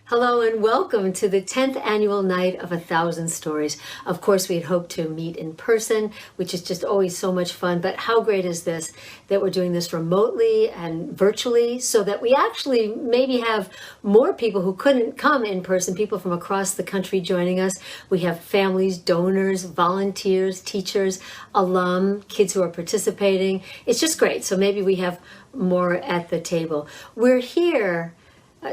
Hello and welcome to the 10th annual Night of 1,000 Stories. Of course, we had hoped to meet in person, which is just always so much fun. But how great is this that we're doing this remotely and virtually so that we actually maybe have more people who couldn't come in person, people from across the country joining us. We have families, donors, volunteers, teachers, alum, kids who are participating. It's just great. So maybe we have more at the table. We're here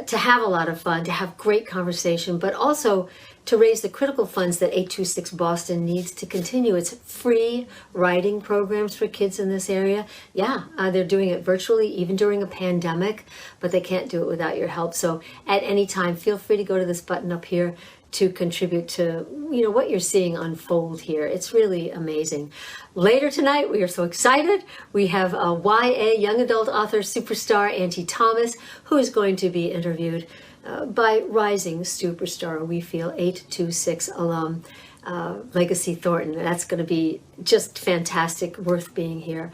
to have a lot of fun, to have great conversation, but also to raise the critical funds that 826 Boston needs to continue its free writing programs for kids in this area. Yeah, they're doing it virtually, even during a pandemic, but they can't do it without your help. So at any time, feel free to go to this button up here to contribute to, what you're seeing unfold here. It's really amazing. Later tonight, we are so excited. We have a YA young adult author superstar, Angie Thomas, who is going to be interviewed by rising superstar, we feel, 826 alum, Legacy Thornton. That's going to be just fantastic, worth being here.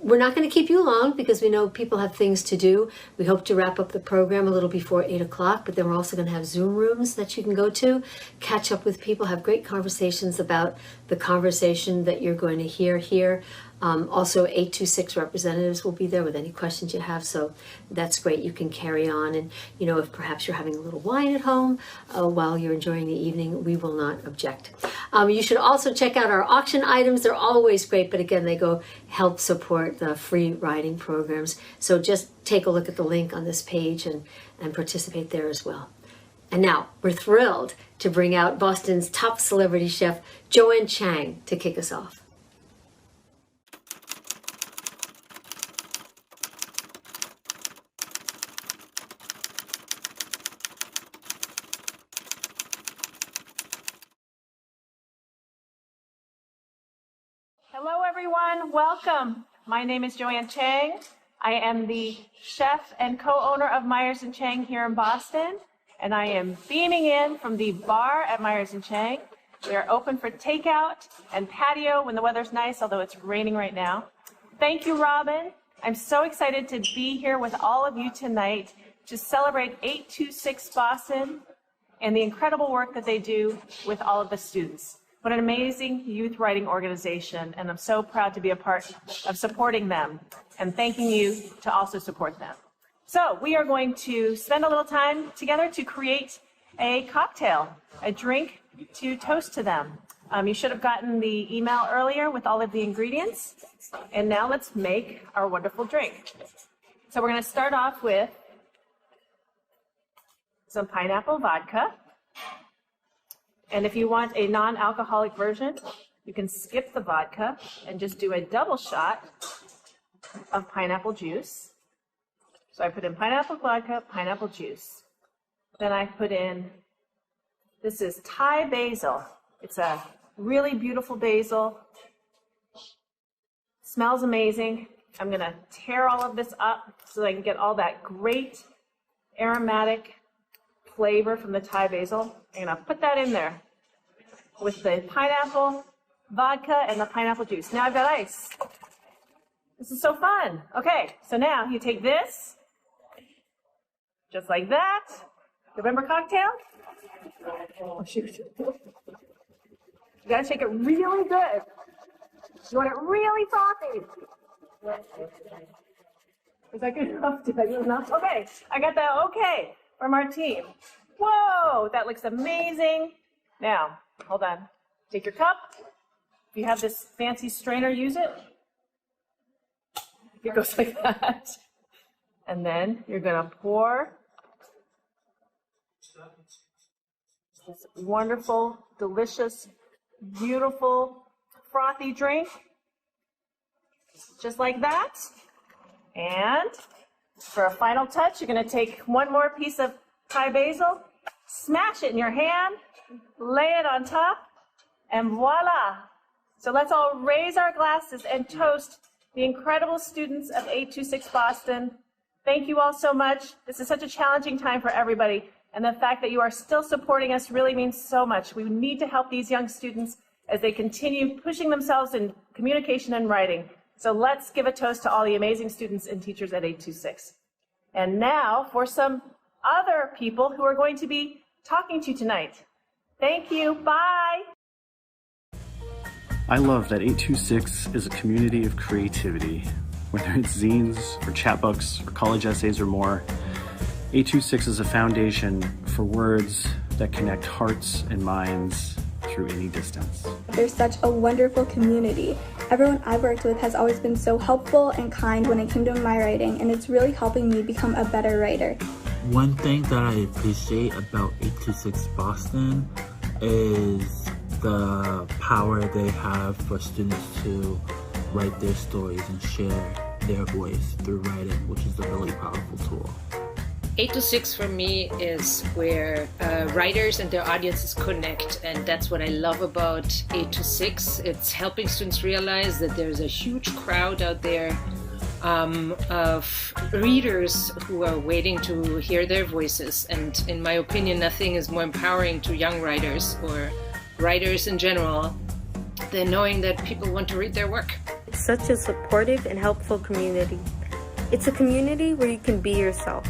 We're not going to keep you long because we know people have things to do. We hope to wrap up the program a little before 8 o'clock, but then we're also going to have Zoom rooms that you can go to, catch up with people, have great conversations about the conversation that you're going to hear here. Also, 826 representatives will be there with any questions you have, so that's great. You can carry on, and if perhaps you're having a little wine at home while you're enjoying the evening, we will not object. You should also check out our auction items. They're always great, but again, they go help support the free writing programs. So just take a look at the link on this page and participate there as well. And now we're thrilled to bring out Boston's top celebrity chef, Joanne Chang, to kick us off. Hello everyone, welcome. My name is Joanne Chang. I am the chef and co-owner of Myers & Chang here in Boston, and I am beaming in from the bar at Myers & Chang. We are open for takeout and patio when the weather's nice, although it's raining right now. Thank you, Robin. I'm so excited to be here with all of you tonight to celebrate 826 Boston and the incredible work that they do with all of the students. What an amazing youth writing organization, and I'm so proud to be a part of supporting them and thanking you to also support them. So we are going to spend a little time together to create a cocktail, a drink to toast to them. You should have gotten the email earlier with all of the ingredients, and now let's make our wonderful drink. So we're going to start off with some pineapple vodka. And if you want a non-alcoholic version, you can skip the vodka and just do a double shot of pineapple juice. So I put in pineapple vodka, pineapple juice. Then I put in, this is Thai basil. It's a really beautiful basil. Smells amazing. I'm going to tear all of this up so that I can get all that great aromatic flavor from the Thai basil. I'm going to put that in there with the pineapple vodka and the pineapple juice. Now I've got ice. This is so fun. Okay, so now you take this, just like that. Remember cocktail? Oh, shoot. You gotta shake it really good. You want it really frothy. Is that good enough? Did I do enough? Okay, I got that okay from our team. Whoa, that looks amazing. Now, hold on. Take your cup. If you have this fancy strainer, use it. It goes like that. And then you're going to pour this wonderful, delicious, beautiful, frothy drink. Just like that. And for a final touch, you're going to take one more piece of Thai basil, smash it in your hand, lay it on top, and voila. So let's all raise our glasses and toast the incredible students of 826 Boston. Thank you all so much. This is such a challenging time for everybody, and the fact that you are still supporting us really means so much. We need to help these young students as they continue pushing themselves in communication and writing. So let's give a toast to all the amazing students and teachers at 826. And now for some other people who are going to be talking to you tonight. Thank you. Bye. I love that 826 is a community of creativity. Whether it's zines or chapbooks or college essays or more, 826 is a foundation for words that connect hearts and minds through any distance. There's such a wonderful community. Everyone I've worked with has always been so helpful and kind when it came to my writing, and it's really helping me become a better writer. One thing that I appreciate about 826 Boston is the power they have for students to write their stories and share their voice through writing, which is a really powerful tool. 826 for me is where writers and their audiences connect, and that's what I love about 826. It's helping students realize that there's a huge crowd out there of readers who are waiting to hear their voices, and in my opinion, nothing is more empowering to young writers or writers in general than knowing that people want to read their work. It's such a supportive and helpful community. It's a community where you can be yourself.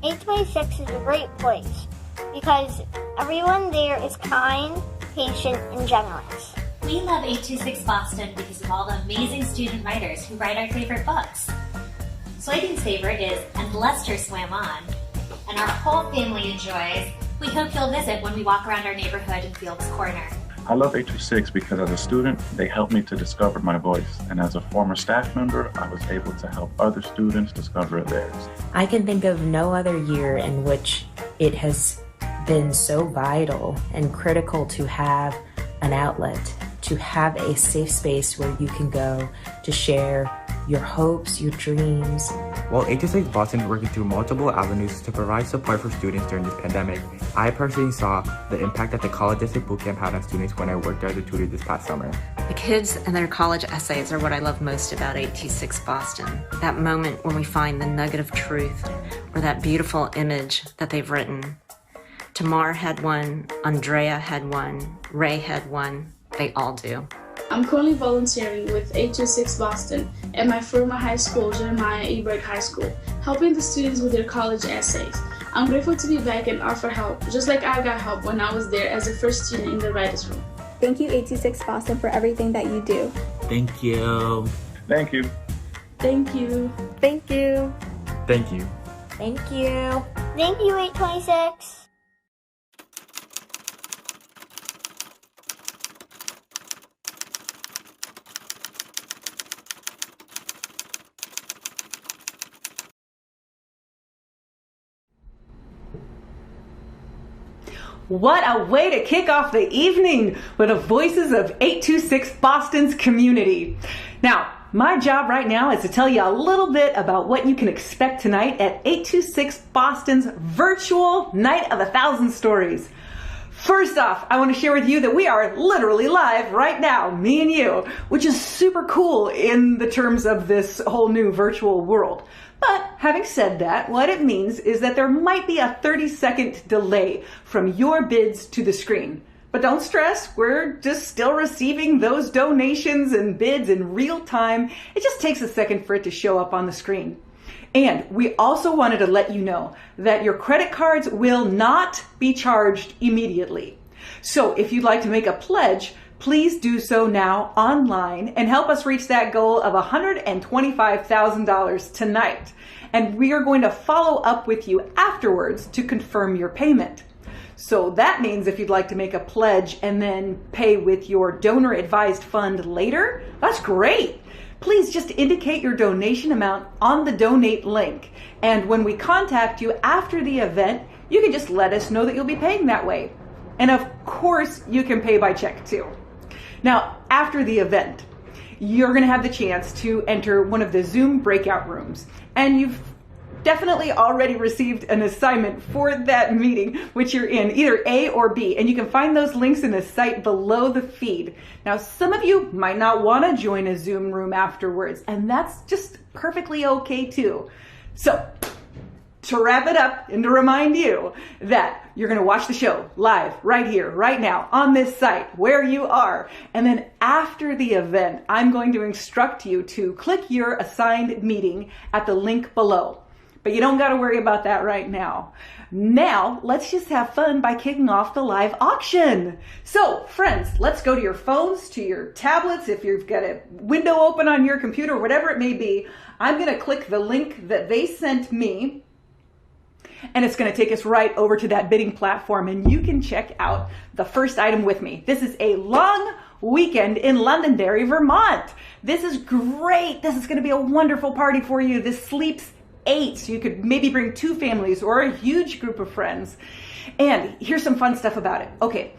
826 is a great place because everyone there is kind, patient, and generous. We love 826 Boston because of all the amazing student writers who write our favorite books. Soybean's favorite is And Lester Swam On, and our whole family enjoys We Hope You'll Visit when we walk around our neighborhood in Fields Corner. I love 826 because as a student, they helped me to discover my voice. And as a former staff member, I was able to help other students discover theirs. I can think of no other year in which it has been so vital and critical to have an outlet, to have a safe space where you can go to share your hopes, your dreams. While 826 Boston is working through multiple avenues to provide support for students during this pandemic, I personally saw the impact that the College District Bootcamp had on students when I worked as a tutor this past summer. The kids and their college essays are what I love most about 826 Boston. That moment when we find the nugget of truth or that beautiful image that they've written. Tamar had one, Andrea had one, Ray had one, they all do. I'm currently volunteering with 826 Boston at my former high school, Jeremiah Ebert High School, helping the students with their college essays. I'm grateful to be back and offer help, just like I got help when I was there as a first student in the writers' room. Thank you, 826 Boston, for everything that you do. Thank you. Thank you. Thank you. Thank you. Thank you. Thank you. Thank you, 826. What a way to kick off the evening with the voices of 826 Boston's community. Now, my job right now is to tell you a little bit about what you can expect tonight at 826 Boston's virtual Night of 1,000 Stories. First off, I want to share with you that we are literally live right now, me and you, which is super cool in the terms of this whole new virtual world. But having said that, what it means is that there might be a 30-second delay from your bids to the screen. But don't stress, we're just still receiving those donations and bids in real time. It just takes a second for it to show up on the screen. And we also wanted to let you know that your credit cards will not be charged immediately. So if you'd like to make a pledge, please do so now online and help us reach that goal of $125,000 tonight. And we are going to follow up with you afterwards to confirm your payment. So that means if you'd like to make a pledge and then pay with your donor advised fund later, that's great. Please just indicate your donation amount on the donate link. And when we contact you after the event, you can just let us know that you'll be paying that way. And of course, you can pay by check too. Now, after the event, you're going to have the chance to enter one of the Zoom breakout rooms. And you've definitely already received an assignment for that meeting, which you're in, either A or B. And you can find those links in the site below the feed. Now, some of you might not want to join a Zoom room afterwards, and that's just perfectly okay too. So, to wrap it up and to remind you that you're going to watch the show live right here, right now on this site where you are. And then after the event, I'm going to instruct you to click your assigned meeting at the link below. But you don't got to worry about that right now. Now, let's just have fun by kicking off the live auction. So, friends, let's go to your phones, to your tablets, if you've got a window open on your computer, whatever it may be. I'm going to click the link that they sent me, and it's going to take us right over to that bidding platform, and you can check out the first item with me. This is a long weekend in Londonderry, Vermont. This is great. This is going to be a wonderful party for you. This sleeps 8, so you could maybe bring 2 families or a huge group of friends. And here's some fun stuff about it. Okay,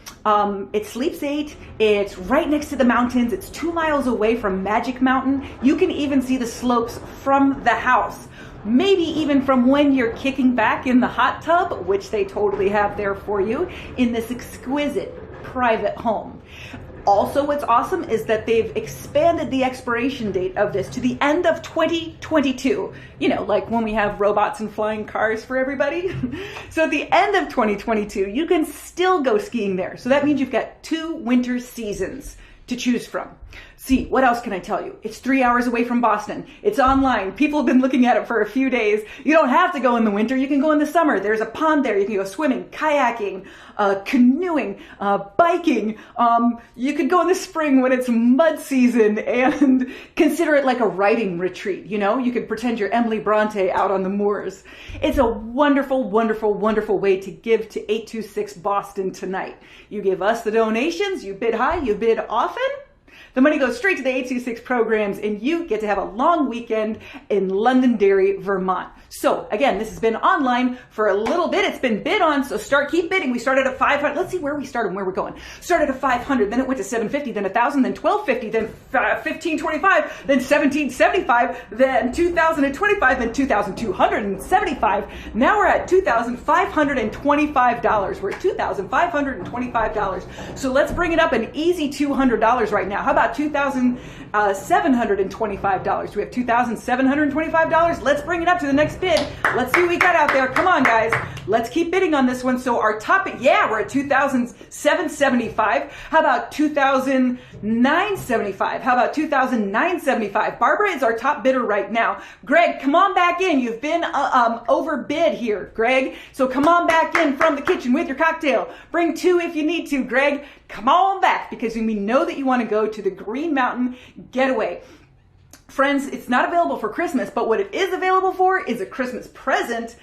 it sleeps 8. It's right next to the mountains. It's 2 miles away from Magic Mountain. You can even see the slopes from the house. Maybe even from when you're kicking back in the hot tub, which they totally have there for you, in this exquisite private home. Also, what's awesome is that they've expanded the expiration date of this to the end of 2022. You know, like when we have robots and flying cars for everybody. So at the end of 2022, you can still go skiing there. So that means you've got 2 winter seasons to choose from. See, what else can I tell you? It's 3 hours away from Boston. It's online. People have been looking at it for a few days. You don't have to go in the winter. You can go in the summer. There's a pond there. You can go swimming, kayaking, canoeing, biking. You could go in the spring when it's mud season and consider it like a writing retreat. You know, you could pretend you're Emily Bronte out on the moors. It's a wonderful, wonderful, wonderful way to give to 826 Boston tonight. You give us the donations. You bid high. You bid often. The money goes straight to the 826 programs, and you get to have a long weekend in Londonderry, Vermont. So again, this has been online for a little bit. It's been bid on, so keep bidding. We started at 500. Let's see where we started and where we're going. Started at 500, then it went to 750, then 1,000, then 1,250, then 1,525, then 1,775, then 2,025, then 2,275. Now we're at $2,525. We're at $2,525. So let's bring it up an easy $200 right now. How about $2,725? Do we have $2,725? Let's bring it up to the next bid. Let's see what we got out there. Come on, guys. Let's keep bidding on this one. So our top, we're at $2,775. How about $2,975? How about $2,975? Barbara is our top bidder right now. Greg, come on back in. You've been overbid here, Greg. So come on back in from the kitchen with your cocktail. Bring 2 if you need to, Greg. Come on back, because we know that you want to go to the Green Mountain Getaway. Friends, it's not available for Christmas, but what it is available for is a Christmas present.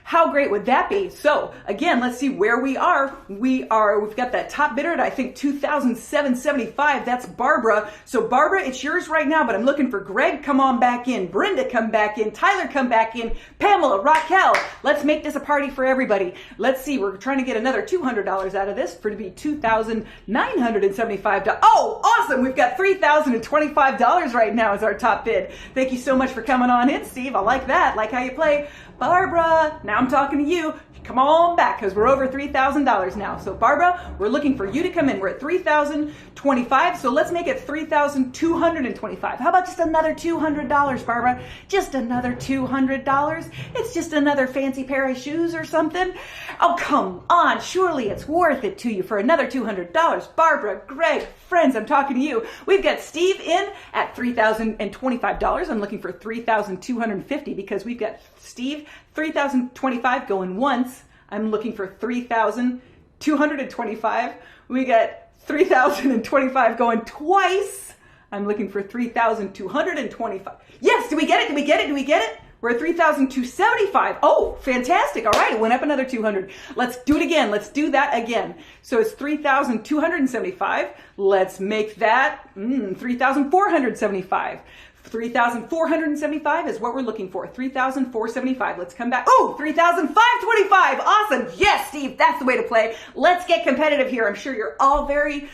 How great would that be? So again, let's see where we are. We've got that top bidder at, I think, $2,775. That's Barbara. So Barbara, it's yours right now, but I'm looking for Greg. Come on back in. Brenda, come back in. Tyler, come back in. Pamela, Raquel. Let's make this a party for everybody. Let's see. We're trying to get another $200 out of this for it to be $2,975. Oh, awesome. We've got $3,025 right now as our top bid. Thank you so much for coming on in, Steve. I like that. Like how you play. Barbara, now I'm talking to you. Come on back, because we're over $3,000 now. So Barbara, we're looking for you to come in. We're at $3,025, so let's make it $3,225. How about just another $200, Barbara? Just another $200? It's just another fancy pair of shoes or something? Oh, come on. Surely it's worth it to you for another $200. Barbara, Greg, friends, I'm talking to you. We've got Steve in at $3,025. I'm looking for $3,250 because we've got Steve, $3,025 going once. I'm looking for $3,225. We got $3,025 going twice. I'm looking for $3,225. Yes, did we get it? Did we get it? Did we get it? We're at $3,275. Oh, fantastic. All right, it went up another $200. Let's do it again. Let's do that again. So it's $3,275. Let's make that $3,475. $3,475 is what we're looking for. $3,475. Let's come back. Oh, $3,525. Awesome. Yes, Steve, that's the way to play. Let's get competitive here. I'm sure you're all very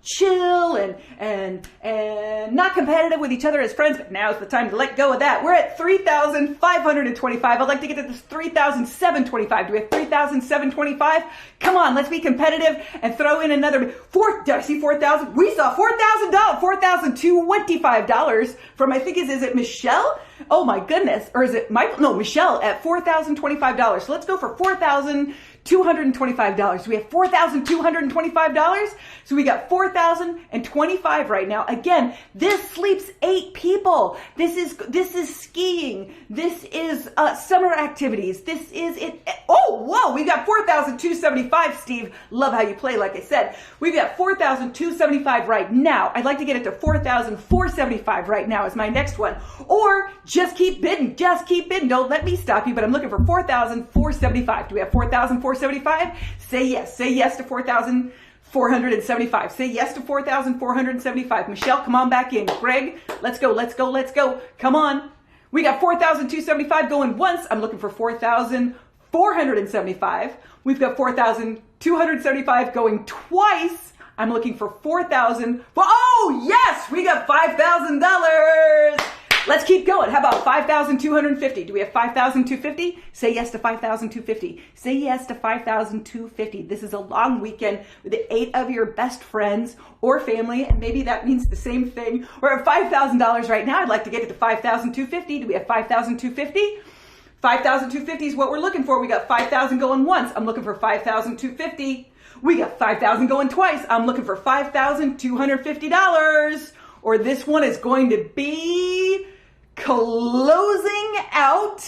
chill and not competitive with each other as friends, but now's the time to let go of that. We're at $3,525. I'd like to get to this $3,725. Do we have $3,725? Come on, let's be competitive and throw in another did I see $4,000? We saw $4,000, $4,025 from, I think, is it Michelle? Oh my goodness. Or is it Michael? No, Michelle at $4,025. So let's go for $4,225. We have $4,225. So we got $4,025 right now. Again, this sleeps 8 people. This is skiing. This is summer activities. This is it. Oh, whoa, we got 4,275, Steve. Love how you play, like I said. We've got 4,275 right now. I'd like to get it to 4,475 right now is my next one. Or just keep bidding. Just keep bidding. Don't let me stop you, but I'm looking for 4,475. Do we have 4,475? Say yes. Say yes to 4,475. Say yes to 4,475. Michelle, come on back in. Greg, let's go, let's go, let's go. Come on. We got 4,275 going once. I'm looking for 4,475. We've got 4,275 going twice. I'm looking for 4,000. Oh, yes, we got $5,000. Let's keep going. How about 5,250? Do we have 5,250? Say yes to 5,250. Say yes to 5,250. This is a long weekend with 8 of your best friends or family, and maybe that means the same thing. We're at $5,000 right now. I'd like to get it to 5,250. Do we have 5,250? 5,250 is what we're looking for. We got 5,000 going once. I'm looking for 5,250. We got 5,000 going twice. I'm looking for $5,250. Or this one is going to be closing out.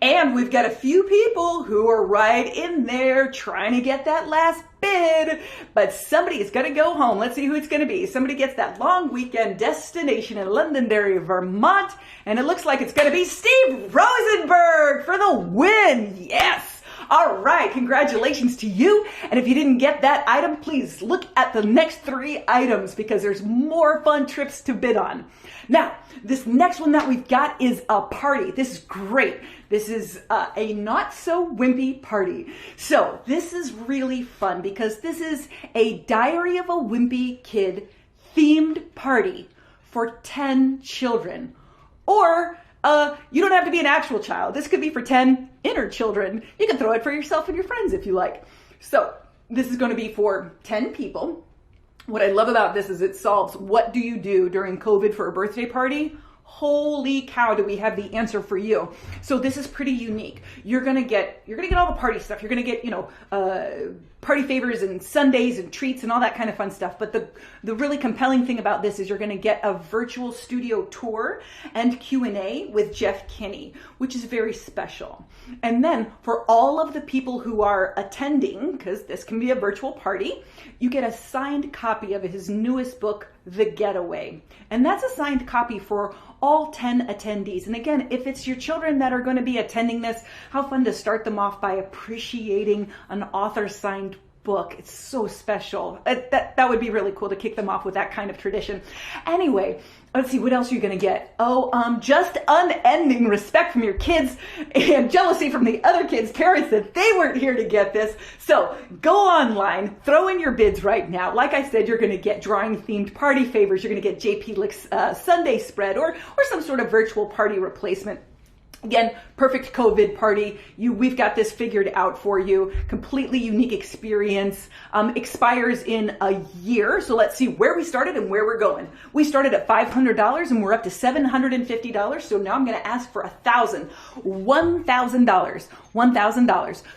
And we've got a few people who are right in there trying to get that last bid. But somebody is going to go home. Let's see who it's going to be. Somebody gets that long weekend destination in Londonderry, Vermont. And it looks like it's going to be Steve Rosenberg for the win. Yes. All right, congratulations to you. And if you didn't get that item, please look at the next 3 items because there's more fun trips to bid on. Now, this next one that we've got is a party. This is great. This is a not so wimpy party. So this is really fun because this is a Diary of a Wimpy Kid themed party for 10 children. Or you don't have to be an actual child. This could be for 10 inner children. You can throw it for yourself and your friends if you like. So this is going to be for 10 people. What I love about this is it solves what do you do during COVID for a birthday party? Holy cow, do we have the answer for you. So this is pretty unique. You're going to get all the party stuff. You're going to get, party favors and sundaes and treats and all that kind of fun stuff. But the really compelling thing about this is you're going to get a virtual studio tour and Q&A with Jeff Kinney, which is very special. And then for all of the people who are attending, because this can be a virtual party, you get a signed copy of his newest book, The Getaway. And that's a signed copy for all 10 attendees. And again, if it's your children that are going to be attending this, how fun to start them off by appreciating an author signed book. It's so special. That would be really cool to kick them off with that kind of tradition. Anyway, let's see, what else are you going to get? Just unending respect from your kids and jealousy from the other kids' parents that they weren't here to get this. So go online, throw in your bids right now. Like I said, you're going to get drawing themed party favors. You're going to get JP Lick's Sunday spread or some sort of virtual party replacement. Again, perfect COVID party. We've got this figured out for you. Completely unique experience. Expires in a year. So let's see where we started and where we're going. We started at $500 and we're up to $750. So now I'm going to ask for $1,000.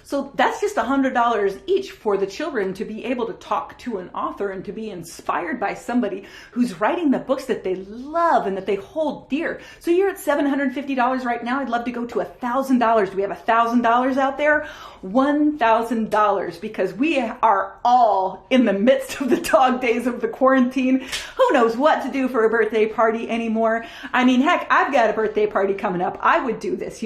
So that's just $100 each for the children to be able to talk to an author and to be inspired by somebody who's writing the books that they love and that they hold dear. So you're at $750 right now. I'd love to go to $1,000. Do we have $1,000 out there? $1,000, because we are all in the midst of the dog days of the quarantine. Who knows what to do for a birthday party anymore? I mean, heck, I've got a birthday party coming up. I would do this,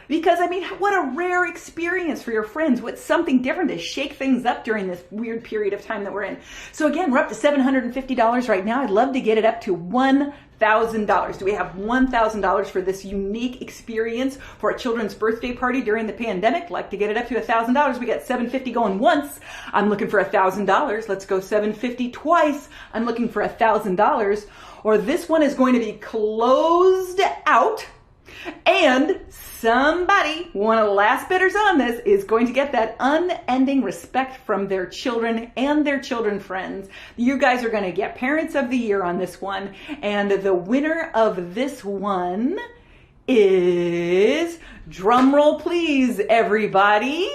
because I mean, what a rare experience for your friends. What's something different to shake things up during this weird period of time that we're in. So again, we're up to $750 right now. I'd love to get it up to $1,000. Do we have $1,000 for this unique experience for a children's birthday party during the pandemic? Like to get it up to $1,000. We got $750 going once. I'm looking for $1,000. Let's go $750 twice. I'm looking for $1,000. Or this one is going to be closed out. And somebody, one of the last bidders on this, is going to get that unending respect from their children and their children friends. You guys are going to get Parents of the Year on this one. And the winner of this one is, drumroll please, everybody,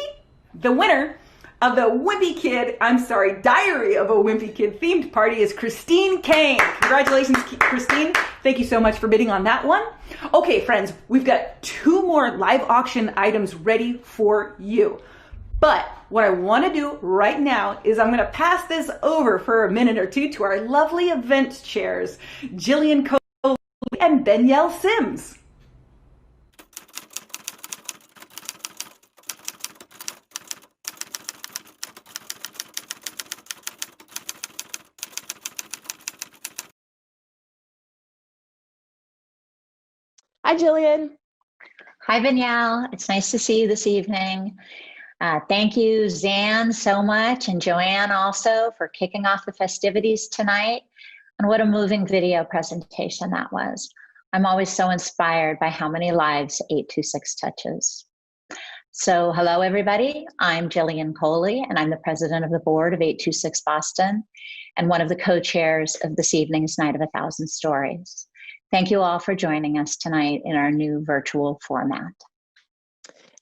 the winner of the Diary of a Wimpy Kid themed party is Christine Kane. Congratulations, Christine. Thank you so much for bidding on that one. Okay, friends, we've got 2 more live auction items ready for you. But what I want to do right now is I'm going to pass this over for a minute or two to our lovely event chairs, Gillian, Kohli, and Benielle Sims. Hi, Gillian. Hi, Benielle. It's nice to see you this evening. Thank you, Zan, so much, and Joanne also for kicking off the festivities tonight. And what a moving video presentation that was. I'm always so inspired by how many lives 826 touches. So hello, everybody. I'm Gillian Kohli, and I'm the president of the board of 826 Boston and one of the co-chairs of this evening's Night of 1,000 Stories. Thank you all for joining us tonight in our new virtual format.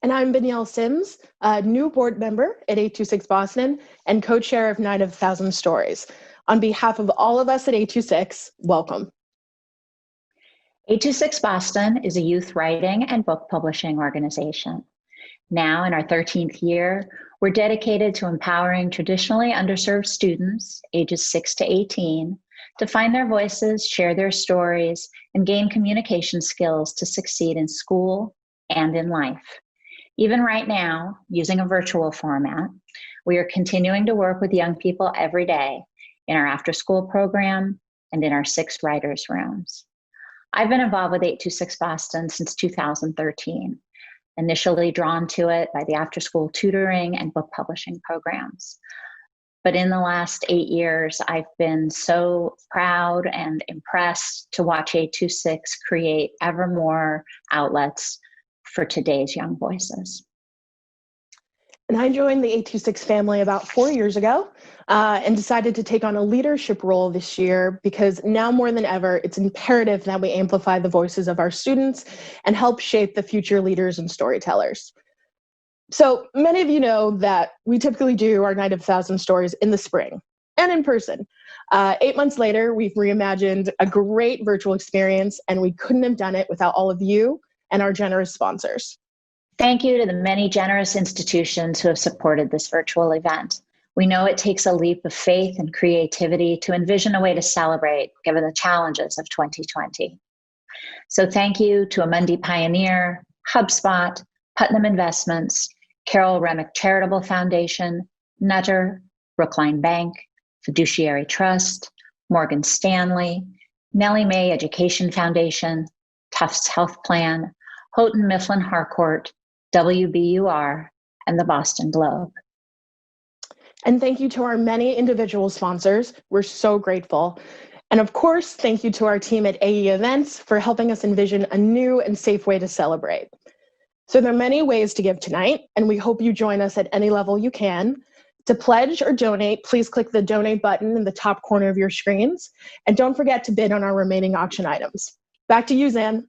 And I'm Benielle Sims, a new board member at 826 Boston and co-chair of Night of 1,000 Stories. On behalf of all of us at 826, welcome. 826 Boston is a youth writing and book publishing organization. Now in our 13th year, we're dedicated to empowering traditionally underserved students, ages 6 to 18, to find their voices, share their stories, and gain communication skills to succeed in school and in life. Even right now, using a virtual format, we are continuing to work with young people every day in our after-school program and in our 6 writers' rooms. I've been involved with 826 Boston since 2013, initially drawn to it by the after-school tutoring and book publishing programs. But in the last 8 years, I've been so proud and impressed to watch 826 create ever more outlets for today's young voices. And I joined the 826 family about 4 years ago and decided to take on a leadership role this year because now more than ever, it's imperative that we amplify the voices of our students and help shape the future leaders and storytellers. So many of you know that we typically do our Night of 1,000 Stories in the spring and in person. 8 months later, we've reimagined a great virtual experience, and we couldn't have done it without all of you and our generous sponsors. Thank you to the many generous institutions who have supported this virtual event. We know it takes a leap of faith and creativity to envision a way to celebrate given the challenges of 2020. So thank you to Amundi Pioneer, HubSpot, Putnam Investments, Carol Remick Charitable Foundation, Nutter, Brookline Bank, Fiduciary Trust, Morgan Stanley, Nellie Mae Education Foundation, Tufts Health Plan, Houghton Mifflin Harcourt, WBUR, and the Boston Globe. And thank you to our many individual sponsors. We're so grateful. And of course, thank you to our team at AE Events for helping us envision a new and safe way to celebrate. So there are many ways to give tonight, and we hope you join us at any level you can. To pledge or donate, please click the donate button in the top corner of your screens. And don't forget to bid on our remaining auction items. Back to you, Zan.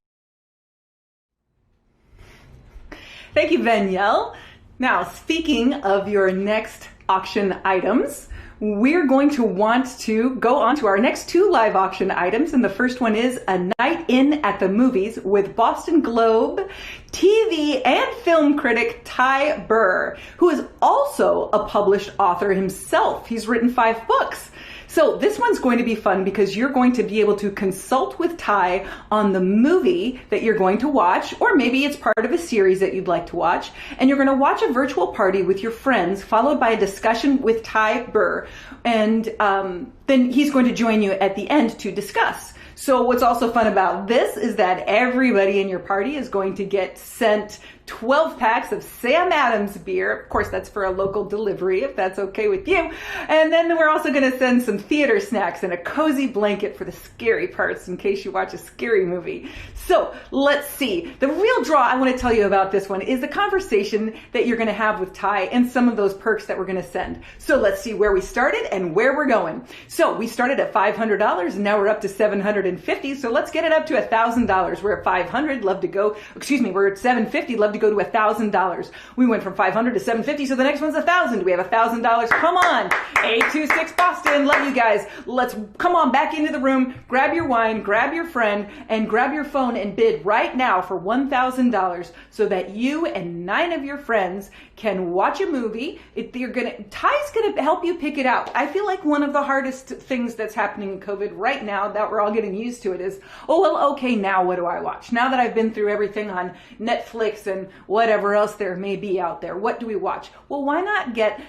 Thank you, Benielle. Now, speaking of your next auction items, we're going to want to go on to our next 2 live auction items. And the first one is A Night In at the Movies with Boston Globe TV and film critic Ty Burr, who is also a published author himself. He's written 5 books. So this one's going to be fun because you're going to be able to consult with Ty on the movie that you're going to watch, or maybe it's part of a series that you'd like to watch, and you're going to watch a virtual party with your friends, followed by a discussion with Ty Burr, and then he's going to join you at the end to discuss. So what's also fun about this is that everybody in your party is going to get sent 12 packs of Sam Adams beer. Of course, that's for a local delivery, if that's okay with you. And then we're also going to send some theater snacks and a cozy blanket for the scary parts in case you watch a scary movie. So let's see. The real draw I want to tell you about this one is the conversation that you're going to have with Ty and some of those perks that we're going to send. So let's see where we started and where we're going. So we started at $500 and now we're up to $750. $750, so let's get it up to $1,000. We're at $500, love to go, we're at $750, love to go to $1,000. We went from $500 to $750, so the next one's $1,000. Do we have $1,000? Come on, 826 Boston, love you guys. Let's come on back into the room, grab your wine, grab your friend, and grab your phone and bid right now for $1,000 so that you and 9 of your friends can watch a movie. Ty's gonna help you pick it out. I feel like one of the hardest things that's happening in COVID right now that we're all getting used to it is, okay, now what do I watch? Now that I've been through everything on Netflix and whatever else there may be out there, what do we watch? Well, why not get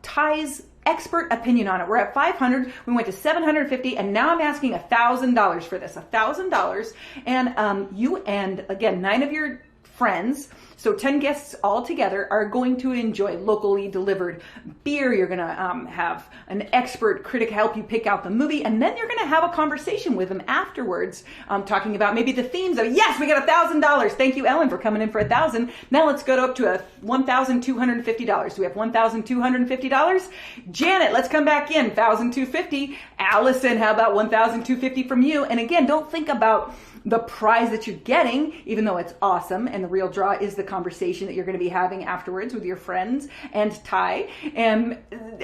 Ty's expert opinion on it? We're at $500, we went to $750, and now I'm asking $1,000 for this, $1,000, and you and, again, 9 of your friends, so 10 guests all together, are going to enjoy locally delivered beer. You're going to have an expert critic help you pick out the movie, and then you're going to have a conversation with them afterwards, talking about maybe the themes of, yes, we got $1,000. Thank you, Ellen, for coming in for $1,000. Now let's go up to $1,250. Do we have $1,250? Janet, let's come back in, $1,250. Allison, how about $1,250 from you? And again, don't think about the prize that you're getting, even though it's awesome, and the real draw is the conversation that you're going to be having afterwards with your friends and Ty. And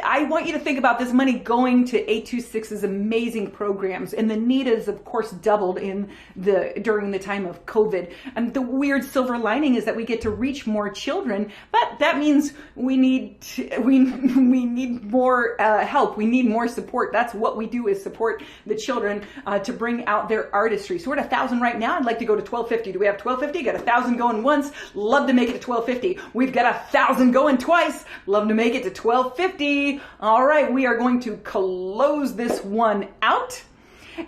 I want you to think about this money going to 826's amazing programs, and the need is, of course, doubled during the time of COVID. And the weird silver lining is that we get to reach more children, but that means we need more help. We need more support. That's what we do, is support the children to bring out their artistry. So we're at $1,000 right now. I'd like to go to $1,250. Do we have $1,250? Got $1,000 going once. Love to make it to $1,250. We've got $1,000 going twice. Love to make it to $1,250. All right, we are going to close this one out,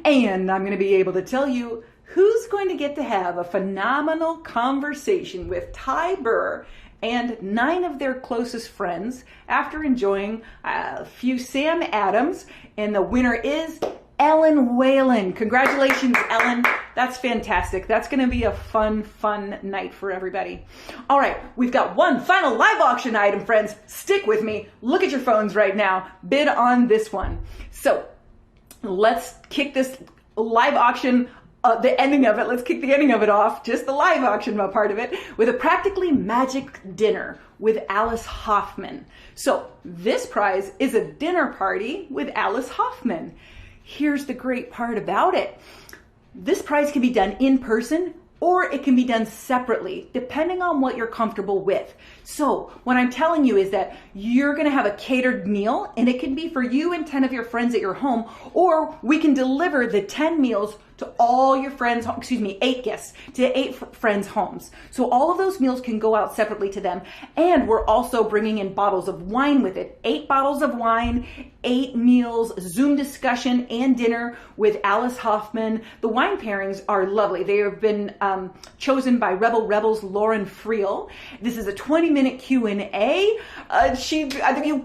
and I'm going to be able to tell you who's going to get to have a phenomenal conversation with Ty Burr and 9 of their closest friends after enjoying a few Sam Adams, and the winner is Ellen Whalen. Congratulations, Ellen. That's fantastic. That's going to be a fun night for everybody. All right, we've got one final live auction item, friends. Stick with me. Look at your phones right now. Bid on this one. So let's kick this live auction, the ending of it. Let's kick the ending of it off, just the live auction part of it, with a practically magic dinner with Alice Hoffman. So this prize is a dinner party with Alice Hoffman. Here's the great part about it. This prize can be done in person, or it can be done separately, depending on what you're comfortable with. So what I'm telling you is that you're gonna have a catered meal, and it can be for you and 10 of your friends at your home, or we can deliver the 10 meals to all your friends, 8 guests, to 8 friends' homes. So all of those meals can go out separately to them. And we're also bringing in bottles of wine with it. 8 bottles of wine, 8 meals, Zoom discussion, and dinner with Alice Hoffman. The wine pairings are lovely. They have been chosen by Rebel Rebels Lauren Friel. This is a 20-minute Q&A.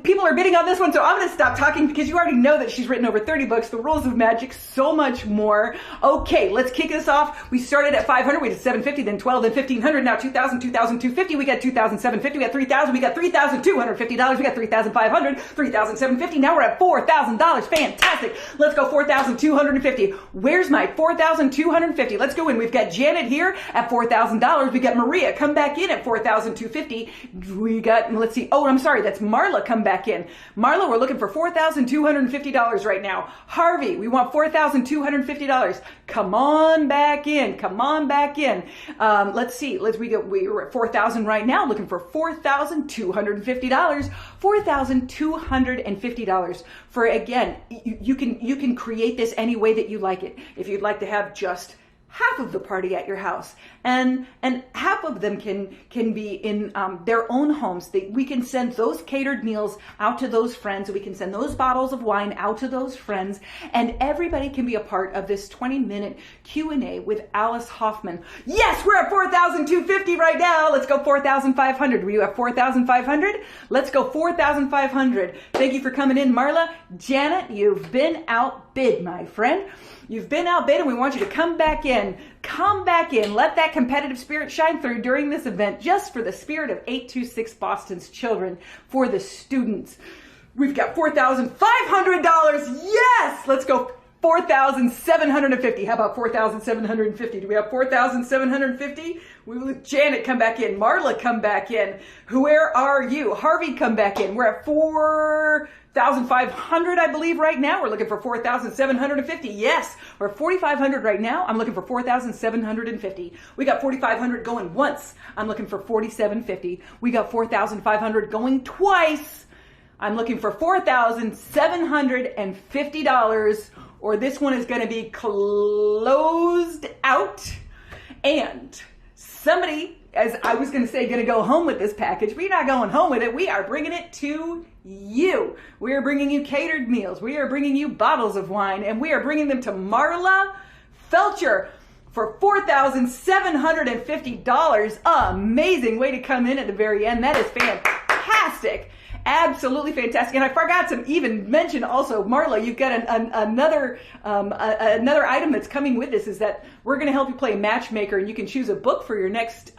People are bidding on this one, so I'm going to stop talking because you already know that she's written over 30 books, The Rules of Magic, so much more. Okay, let's kick this off. We started at $500, we did $750, then $1,200, then $1,500, now $2,000, $2,250, we got $2,750, we got $3,000, we got $3,250, we got $3,500, $3,750, now we're at $4,000. Fantastic. Let's go $4,250. Where's my $4,250? Let's go in. We've got Janet here at $4,000. We got Maria come back in at $4,250. We got, let's see, oh, I'm sorry, that's Marla come back in. Marla, we're looking for $4,250 right now. Harvey, we want $4,250. Come on back in. Come on back in. Let's see. We're at 4,000 right now, looking for $4,250. $4,250 for, again, you can create this any way that you like it. If you'd like to have just half of the party at your house, and half of them can be in their own homes. We can send those catered meals out to those friends. We can send those bottles of wine out to those friends, and everybody can be a part of this 20-minute Q&A with Alice Hoffman. Yes, we're at $4,250 right now. Let's go $4,500. Were you at $4,500? Let's go $4,500. Thank you for coming in, Marla. Janet, you've been outbid, my friend. You've been outbid, and we want you to come back in. Come back in. Let that competitive spirit shine through during this event, just for the spirit of 826 Boston's children, for the students. We've got $4,500. Yes! Let's go 4,750. How about 4,750? Do we have 4,750? Janet, come back in. Marla, come back in. Where are you? Harvey, come back in. We're at 4,500, I believe, right now. We're looking for 4,750. Yes, we're at 4,500 right now. I'm looking for 4,750. We got 4,500 going once. I'm looking for 4,750. We got 4,500 going twice. I'm looking for $4,750, or this one is going to be closed out. And somebody, as I was going to say, going to go home with this package. We're not going home with it. We are bringing it to you. We are bringing you catered meals. We are bringing you bottles of wine, and we are bringing them to Marla Felcher for $4,750. Amazing way to come in at the very end. That is fantastic. Absolutely fantastic. And I forgot to even mention also, Marla, you've got another item that's coming with this, is that we're going to help you play matchmaker, and you can choose a book for your next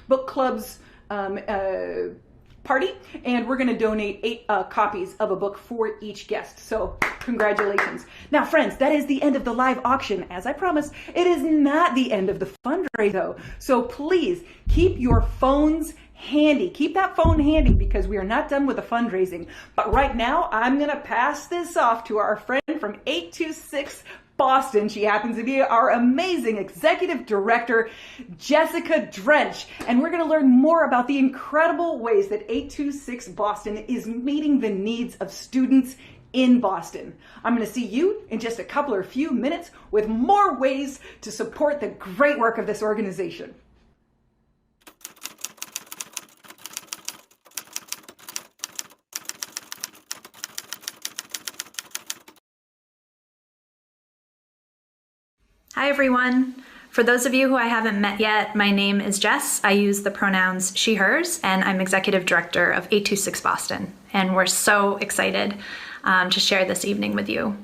book club's party, and we're going to donate 8 copies of a book for each guest. So congratulations. Now, friends, that is the end of the live auction. As I promised, it is not the end of the fundraiser, though. So please keep your phones handy. Keep that phone handy, because we are not done with the fundraising. But right now, I'm going to pass this off to our friend from 826 Boston. She happens to be our amazing executive director, Jessica Drench. And we're going to learn more about the incredible ways that 826 Boston is meeting the needs of students in Boston. I'm going to see you in just a couple or few minutes with more ways to support the great work of this organization. Hi everyone. For those of you who I haven't met yet, my name is Jess. I use the pronouns she, hers, and I'm executive director of 826 Boston. And we're so excited to share this evening with you.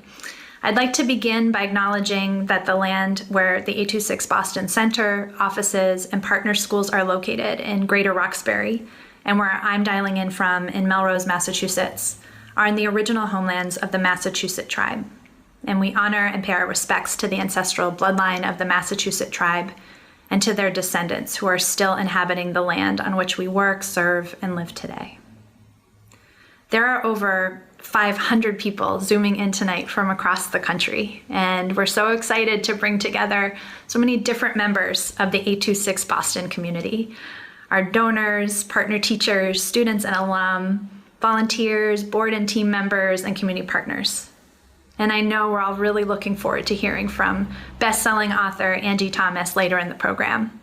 I'd like to begin by acknowledging that the land where the 826 Boston Center, offices, and partner schools are located in Greater Roxbury, and where I'm dialing in from in Melrose, Massachusetts, are in the original homelands of the Massachusetts tribe. And we honor and pay our respects to the ancestral bloodline of the Massachusetts tribe and to their descendants who are still inhabiting the land on which we work, serve, and live today. There are over 500 people zooming in tonight from across the country, and we're so excited to bring together so many different members of the 826 Boston community. Our donors, partner teachers, students and alum, volunteers, board and team members, and community partners. And I know we're all really looking forward to hearing from best-selling author Angie Thomas later in the program.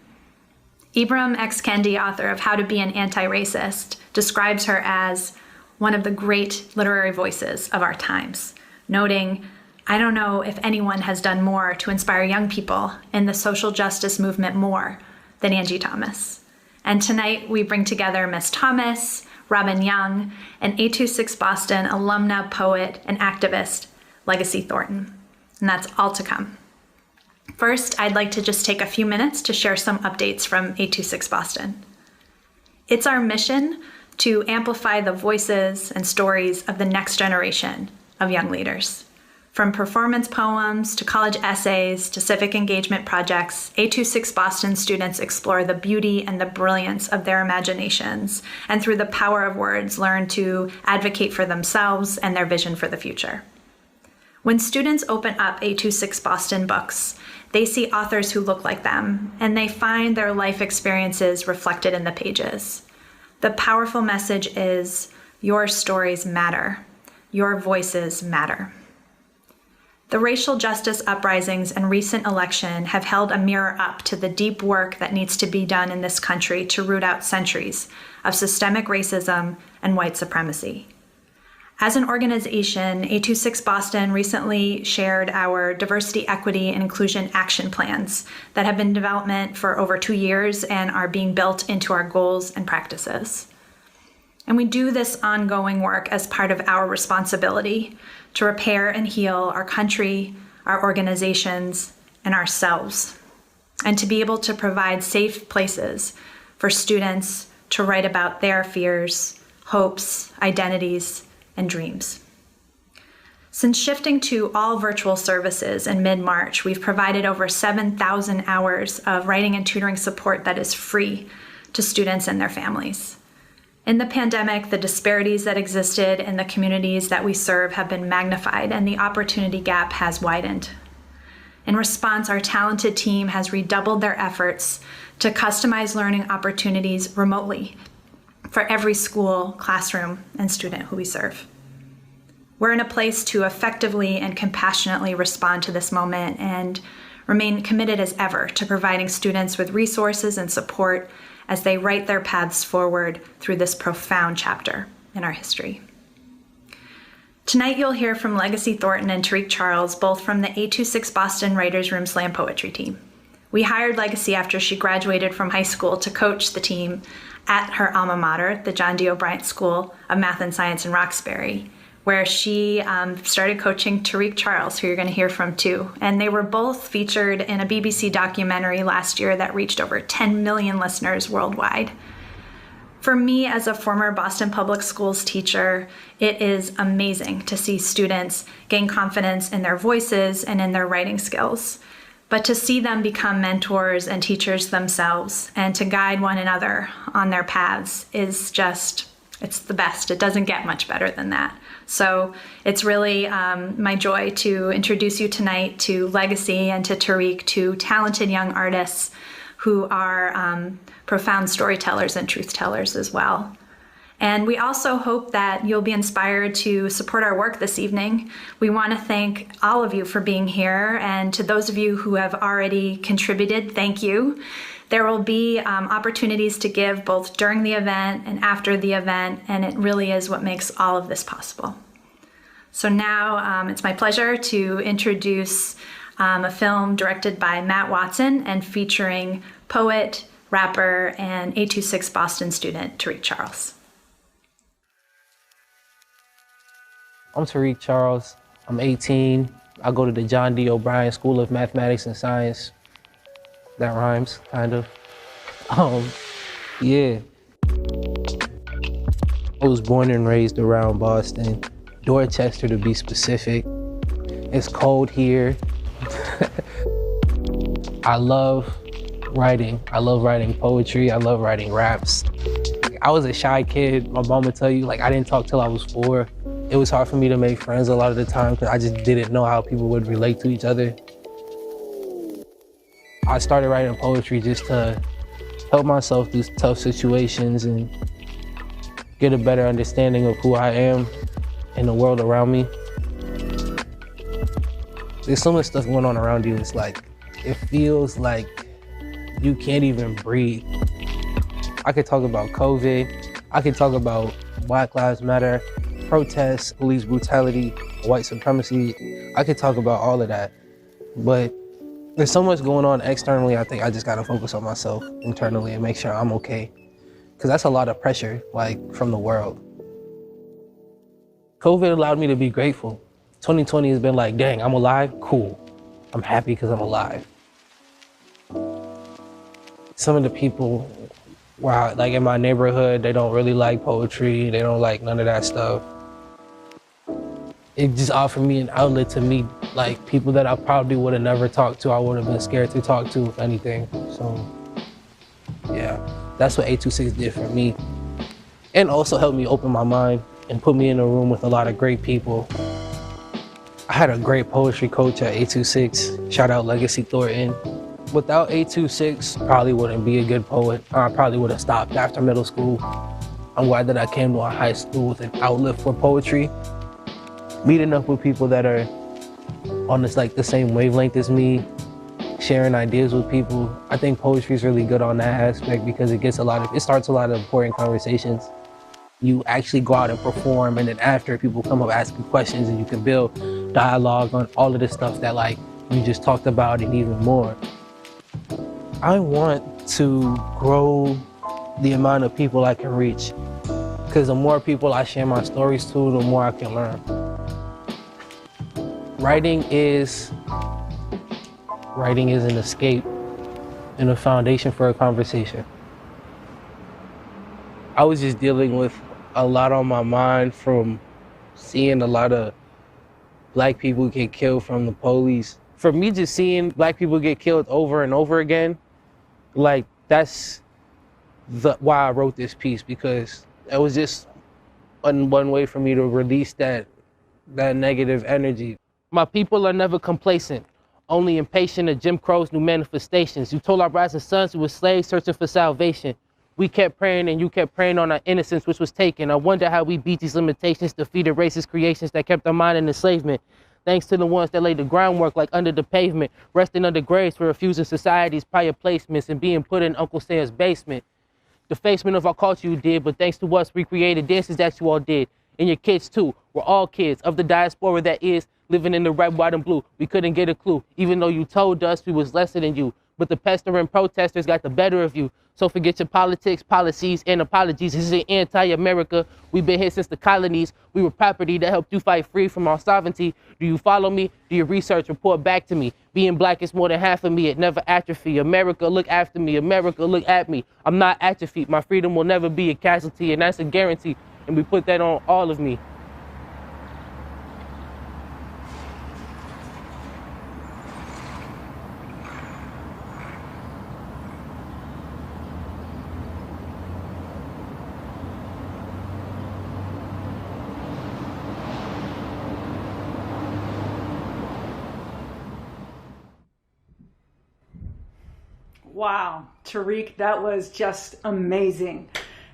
Ibram X. Kendi, author of How to Be an Anti-Racist, describes her as one of the great literary voices of our times, noting, "I don't know if anyone has done more to inspire young people in the social justice movement more than Angie Thomas." And tonight we bring together Ms. Thomas, Robin Young, and 826 Boston alumna, poet, and activist, Legacy Thornton, and that's all to come. First, I'd like to just take a few minutes to share some updates from 826 Boston. It's our mission to amplify the voices and stories of the next generation of young leaders. From performance poems to college essays to civic engagement projects, 826 Boston students explore the beauty and the brilliance of their imaginations, and through the power of words, learn to advocate for themselves and their vision for the future. When students open up 826 Boston books, they see authors who look like them, and they find their life experiences reflected in the pages. The powerful message is, your stories matter. Your voices matter. The racial justice uprisings and recent election have held a mirror up to the deep work that needs to be done in this country to root out centuries of systemic racism and white supremacy. As an organization, 826 Boston recently shared our diversity, equity, and inclusion action plans that have been in development for over 2 years and are being built into our goals and practices. And we do this ongoing work as part of our responsibility to repair and heal our country, our organizations, and ourselves, and to be able to provide safe places for students to write about their fears, hopes, identities, and dreams. Since shifting to all virtual services in mid-March, we've provided over 7,000 hours of writing and tutoring support that is free to students and their families. In the pandemic, the disparities that existed in the communities that we serve have been magnified, and the opportunity gap has widened. In response, our talented team has redoubled their efforts to customize learning opportunities remotely for every school, classroom, and student who we serve. We're in a place to effectively and compassionately respond to this moment and remain committed as ever to providing students with resources and support as they write their paths forward through this profound chapter in our history. Tonight you'll hear from Legacy Thornton and Tariq Charles, both from the 826 Boston Writers' Room Slam Poetry team. We hired Legacy after she graduated from high school to coach the team at her alma mater, the John D. O'Brien School of Math and Science in Roxbury, where she started coaching Tariq Charles, who you're going to hear from too. And they were both featured in a BBC documentary last year that reached over 10 million listeners worldwide. For me, as a former Boston Public Schools teacher, it is amazing to see students gain confidence in their voices and in their writing skills. But to see them become mentors and teachers themselves and to guide one another on their paths is just, it's the best. It doesn't get much better than that. So it's really my joy to introduce you tonight to Legacy and to Tariq, two talented young artists who are profound storytellers and truth tellers as well. And we also hope that you'll be inspired to support our work this evening. We want to thank all of you for being here, and to those of you who have already contributed, thank you. There will be opportunities to give both during the event and after the event, and it really is what makes all of this possible. So now it's my pleasure to introduce a film directed by Matt Watson and featuring poet, rapper, and 826 Boston student Tariq Charles. I'm Tariq Charles. I'm 18. I go to the John D. O'Brien School of Mathematics and Science. That rhymes, kind of. Yeah. I was born and raised around Boston, Dorchester to be specific. It's cold here. I love writing. I love writing poetry. I love writing raps. I was a shy kid. My mom would tell you, I didn't talk till I was 4. It was hard for me to make friends a lot of the time because I just didn't know how people would relate to each other. I started writing poetry just to help myself through tough situations and get a better understanding of who I am and the world around me. There's so much stuff going on around you. It's it feels like you can't even breathe. I could talk about COVID. I could talk about Black Lives Matter, protests, police brutality, white supremacy. I could talk about all of that, but there's so much going on externally. I think I just gotta focus on myself internally and make sure I'm okay. Because that's a lot of pressure, from the world. COVID allowed me to be grateful. 2020 has been dang, I'm alive, cool. I'm happy because I'm alive. Some of the people, in my neighborhood, they don't really like poetry. They don't like none of that stuff. It just offered me an outlet to meet people that I probably would have never talked to. I would have been scared to talk to, if anything. So yeah, that's what 826 did for me. And also helped me open my mind and put me in a room with a lot of great people. I had a great poetry coach at 826. Shout out Legacy Thornton. Without 826, probably wouldn't be a good poet. I probably would have stopped after middle school. I'm glad that I came to a high school with an outlet for poetry. Meeting up with people that are on this the same wavelength as me, sharing ideas with people. I think poetry is really good on that aspect because it starts a lot of important conversations. You actually go out and perform, and then after, people come up asking questions, and you can build dialogue on all of the stuff that you just talked about and even more. I want to grow the amount of people I can reach, because the more people I share my stories to, the more I can learn. Writing is an escape and a foundation for a conversation. I was just dealing with a lot on my mind from seeing a lot of black people get killed from the police. For me, just seeing black people get killed over and over again, like that's why I wrote this piece, because it was just one way for me to release that negative energy. My people are never complacent, only impatient of Jim Crow's new manifestations. You told our rising sons who were slaves searching for salvation. We kept praying and you kept praying on our innocence, which was taken. I wonder how we beat these limitations, defeated racist creations that kept our mind in enslavement. Thanks to the ones that laid the groundwork like under the pavement, resting under graves for refusing society's prior placements and being put in Uncle Sam's basement. Defacement of our culture you did, but thanks to us, recreated dances that you all did. And your kids too. We're all kids of the diaspora that is living in the red, white, and blue. We couldn't get a clue, even though you told us we was lesser than you. But the pestering protesters got the better of you. So forget your politics, policies, and apologies. This is anti-America. We've been here since the colonies. We were property that helped you fight free from our sovereignty. Do you follow me? Do your research report back to me? Being black is more than half of me. It never atrophy. America, look after me. America, look at me. I'm not atrophied. My freedom will never be a casualty, and that's a guarantee. And we put that on all of me. Wow, Tariq, that was just amazing.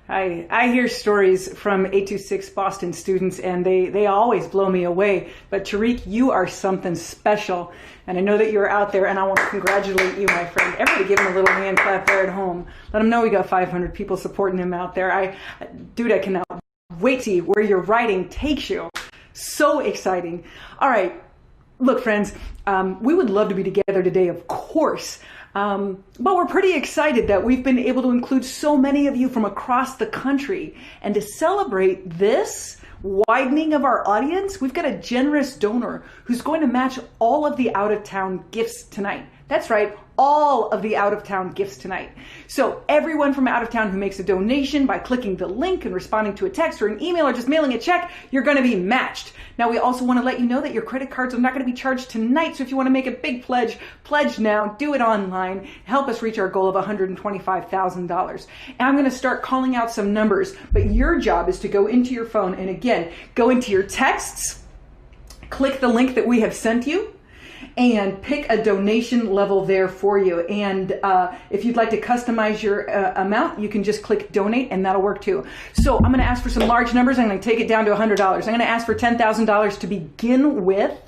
I hear stories from 826 Boston students, and they always blow me away. But Tariq, you are something special, and I know that you're out there, and I want to congratulate you, my friend. Everybody give him a little hand clap there at home. Let him know we got 500 people supporting him out there. I cannot wait to see where your writing takes you. So exciting. All right, look, friends, we would love to be together today, of course. But we're pretty excited that we've been able to include so many of you from across the country. And to celebrate this widening of our audience, we've got a generous donor who's going to match all of the out-of-town gifts tonight. That's right, all of the out-of-town gifts tonight. So everyone from out of town who makes a donation by clicking the link and responding to a text or an email or just mailing a check, you're going to be matched. Now, we also want to let you know that your credit cards are not going to be charged tonight. So if you want to make a big pledge now, do it online. Help us reach our goal of $125,000. And I'm going to start calling out some numbers, but your job is to go into your phone and again, go into your texts, click the link that we have sent you, and pick a donation level there for you. And if you'd like to customize your amount, you can just click donate and that'll work too. So I'm going to ask for some large numbers. I'm going to take it down to $100. I'm going to ask for $10,000 to begin with.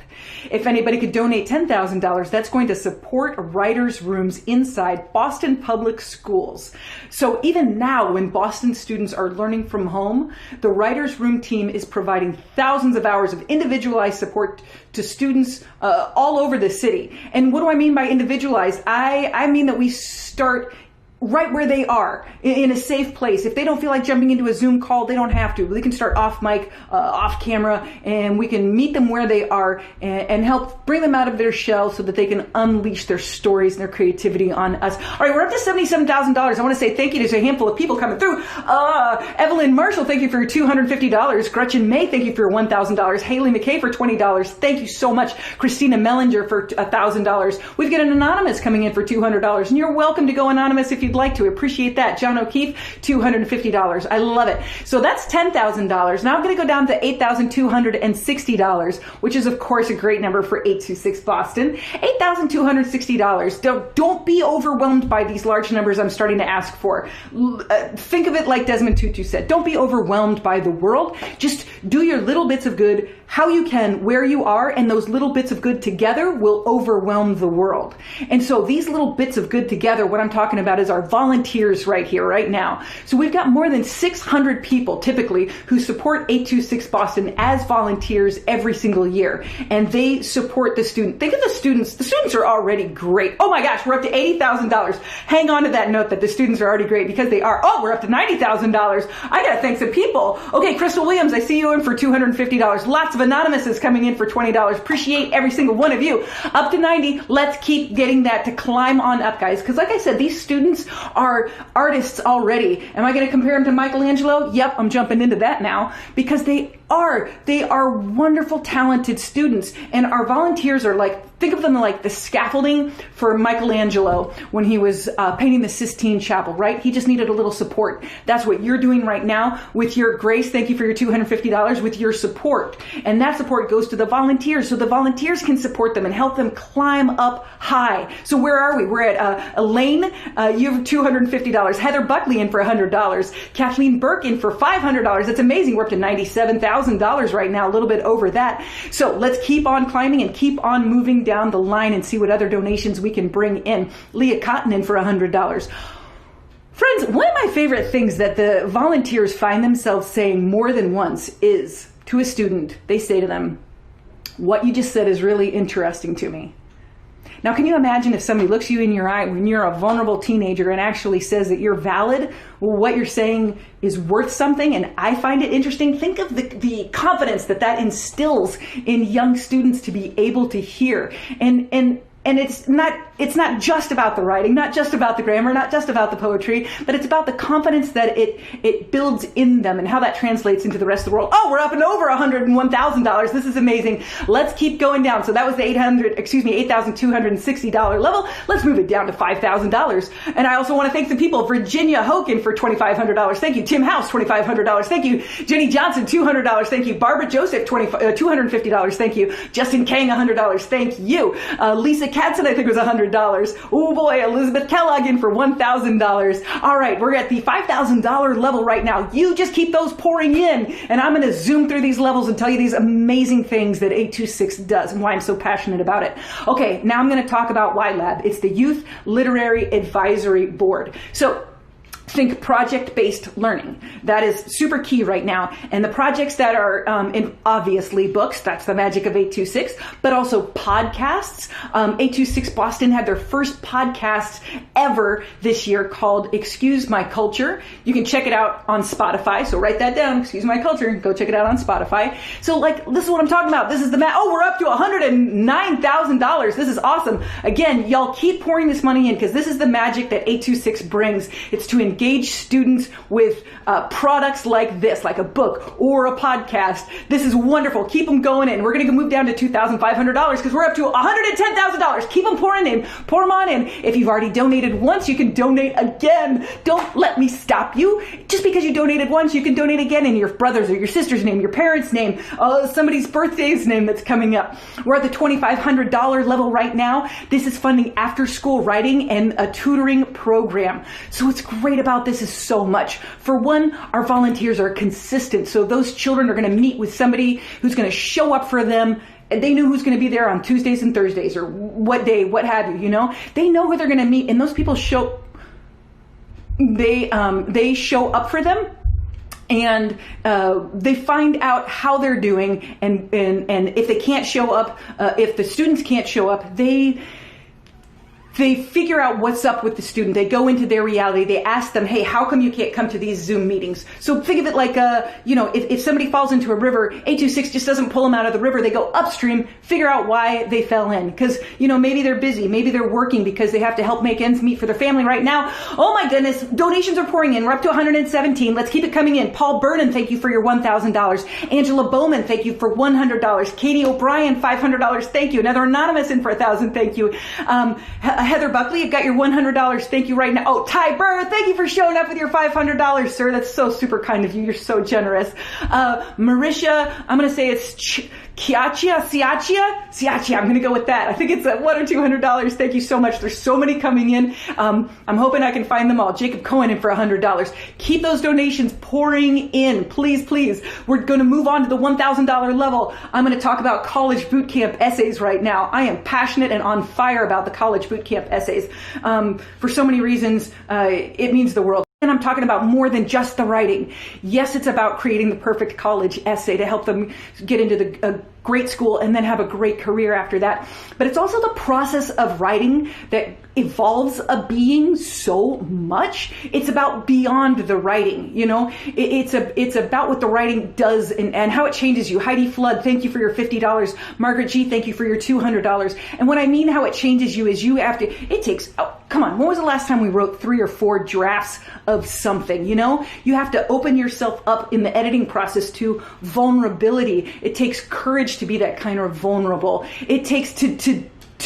If anybody could donate $10,000, that's going to support writers' rooms inside Boston Public Schools. So even now, when Boston students are learning from home, the writers' room team is providing thousands of hours of individualized support to students all over the city. And what do I mean by individualized? I mean that we start right where they are, in a safe place. If they don't feel like jumping into a Zoom call, they don't have to. They can start off mic, off camera, and we can meet them where they are and help bring them out of their shell so that they can unleash their stories and their creativity on us. All right, we're up to $77,000. I want to say thank you to a handful of people coming through. Evelyn Marshall, thank you for your $250. Gretchen May, thank you for your $1,000. Haley McKay for $20. Thank you so much. Christina Mellinger for $1,000. We've got an anonymous coming in for $200, and you're welcome to go anonymous if you'd like to. Appreciate that. John O'Keefe, $250. I love it. So that's $10,000. Now I'm going to go down to $8,260, which is of course a great number for 826 Boston. $8,260. Don't be overwhelmed by these large numbers I'm starting to ask for. Think of it like Desmond Tutu said. Don't be overwhelmed by the world. Just do your little bits of good how you can, where you are, and those little bits of good together will overwhelm the world. And so these little bits of good together, what I'm talking about is our volunteers right here, right now. So we've got more than 600 people typically who support 826 Boston as volunteers every single year. And they support the student. Think of the students. The students are already great. Oh my gosh, we're up to $80,000. Hang on to that note that the students are already great because they are. Oh, we're up to $90,000. I got to thank some people. Okay, Crystal Williams, I see you in for $250. Lots of anonymouses coming in for $20. Appreciate every single one of you. Up to 90. Let's keep getting that to climb on up, guys. Because like I said, these students are artists already. Am I going to compare them to Michelangelo? Yep, I'm jumping into that now, because they are wonderful, talented students. And our volunteers are like, think of them like the scaffolding for Michelangelo when he was painting the Sistine Chapel, right? He just needed a little support. That's what you're doing right now with your grace. Thank you for your $250 with your support. And that support goes to the volunteers, so the volunteers can support them and help them climb up high. So where are we? We're at Elaine, you have $250. Heather Buckley in for $100. Kathleen Burke in for $500. That's amazing. We're up to $97,000 right now, a little bit over that. So let's keep on climbing and keep on moving down the line and see what other donations we can bring in. Leah Cotton in for $100. Friends, one of my favorite things that the volunteers find themselves saying more than once is to a student, they say to them, "What you just said is really interesting to me." Now, can you imagine if somebody looks you in your eye when you're a vulnerable teenager and actually says that you're valid, what you're saying is worth something, and I find it interesting? Think of the confidence that instills in young students to be able to hear. And it's not just about the writing, not just about the grammar, not just about the poetry, but it's about the confidence that it builds in them and how that translates into the rest of the world. Oh, we're up and over $101,000. This is amazing. Let's keep going down. So that was the $8,260 level. Let's move it down to $5,000. And I also want to thank some people. Virginia Hoken for $2,500. Thank you. Tim House, $2,500. Thank you. Jenny Johnson, $200. Thank you. Barbara Joseph, $250. Thank you. Justin Kang, $100. Thank you. Lisa Katzen, I think, was $100. Oh boy, Elizabeth Kellogg in for $1,000. All right, we're at the $5,000 level right now. You just keep those pouring in, and I'm going to zoom through these levels and tell you these amazing things that 826 does and why I'm so passionate about it. Okay, now I'm going to talk about YLab. It's the Youth Literary Advisory Board. So think project-based learning. That is super key right now. And the projects that are in obviously books, that's the magic of 826, but also podcasts. 826 Boston had their first podcast ever this year called Excuse My Culture. You can check it out on Spotify. So write that down, Excuse My Culture, go check it out on Spotify. So like, this is what I'm talking about. This is the we're up to $109,000. This is awesome. Again, y'all keep pouring this money in because this is the magic that 826 brings. It's to engage students with products like this, like a book or a podcast. This is wonderful. Keep them going in. We're going to move down to $2,500 because we're up to $110,000. Keep them pouring in. Pour them on in. If you've already donated once, you can donate again. Don't let me stop you. Just because you donated once, you can donate again in your brother's or your sister's name, your parents' name, somebody's birthday's name that's coming up. We're at the $2,500 level right now. This is funding after-school writing and a tutoring program. So what's great about this is so much. For one, our volunteers are consistent. So those children are going to meet with somebody who's going to show up for them. And they know who's going to be there on Tuesdays and Thursdays or what day, what have you, you know? They know who they're going to meet, and those people they show up for them. And they find out how they're doing, and if they can't show up, if the students can't show up, they figure out what's up with the student. They go into their reality. They ask them, hey, how come you can't come to these Zoom meetings? So think of it like, if somebody falls into a river, 826 just doesn't pull them out of the river. They go upstream, figure out why they fell in. Because, maybe they're busy. Maybe they're working because they have to help make ends meet for their family right now. Oh my goodness, donations are pouring in. We're up to 117. Let's keep it coming in. Paul Burnham, thank you for your $1,000. Angela Bowman, thank you for $100. Katie O'Brien, $500. Thank you. Another anonymous in for $1,000. Thank you. Heather Buckley, you've got your $100. Thank you right now. Oh, Ty Burr, thank you for showing up with your $500, sir. That's so super kind of you. You're so generous. Marisha, I'm going to say it's Siachia. I'm going to go with that. I think it's $100 or $200. Thank you so much. There's so many coming in. I'm hoping I can find them all. Jacob Cohen in for $100. Keep those donations pouring in. Please, please. We're going to move on to the $1,000 level. I'm going to talk about college boot camp essays right now. I am passionate and on fire about the college boot camp essays. For so many reasons, it means the world. And I'm talking about more than just the writing. Yes, it's about creating the perfect college essay to help them get into the great school and then have a great career after that. But it's also the process of writing that evolves a being so much. It's about beyond the writing, you know. It's about what the writing does and how it changes you. Heidi Flood, thank you for your $50. Margaret G, thank you for your $200. And what I mean how it changes you is you have to, it takes, oh, come on, when was the last time we wrote 3 or 4 drafts of something, you know? You have to open yourself up in the editing process to vulnerability. It takes courage to be that kind of vulnerable. It takes to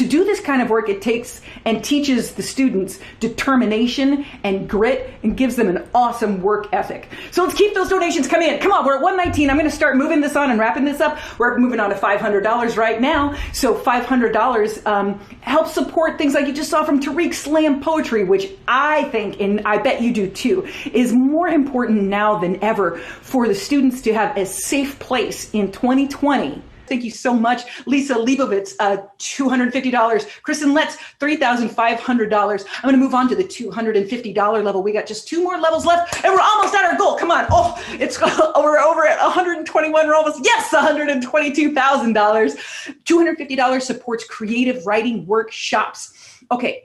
do this kind of work, it takes and teaches the students determination and grit and gives them an awesome work ethic. So let's keep those donations coming in. Come on, we're at 119. I'm going to start moving this on and wrapping this up. We're moving on to $500 right now. So $500 helps support things like you just saw from Tariq Slam Poetry, which I think, and I bet you do too, is more important now than ever for the students to have a safe place in 2020. Thank you so much. Lisa Leibovitz, $250. Kristen Letts, $3,500. I'm going to move on to the $250 level. We got just 2 more levels left, and we're almost at our goal. Come on. Oh, we're over at 121. We're almost, yes, $122,000. $250 supports creative writing workshops. Okay.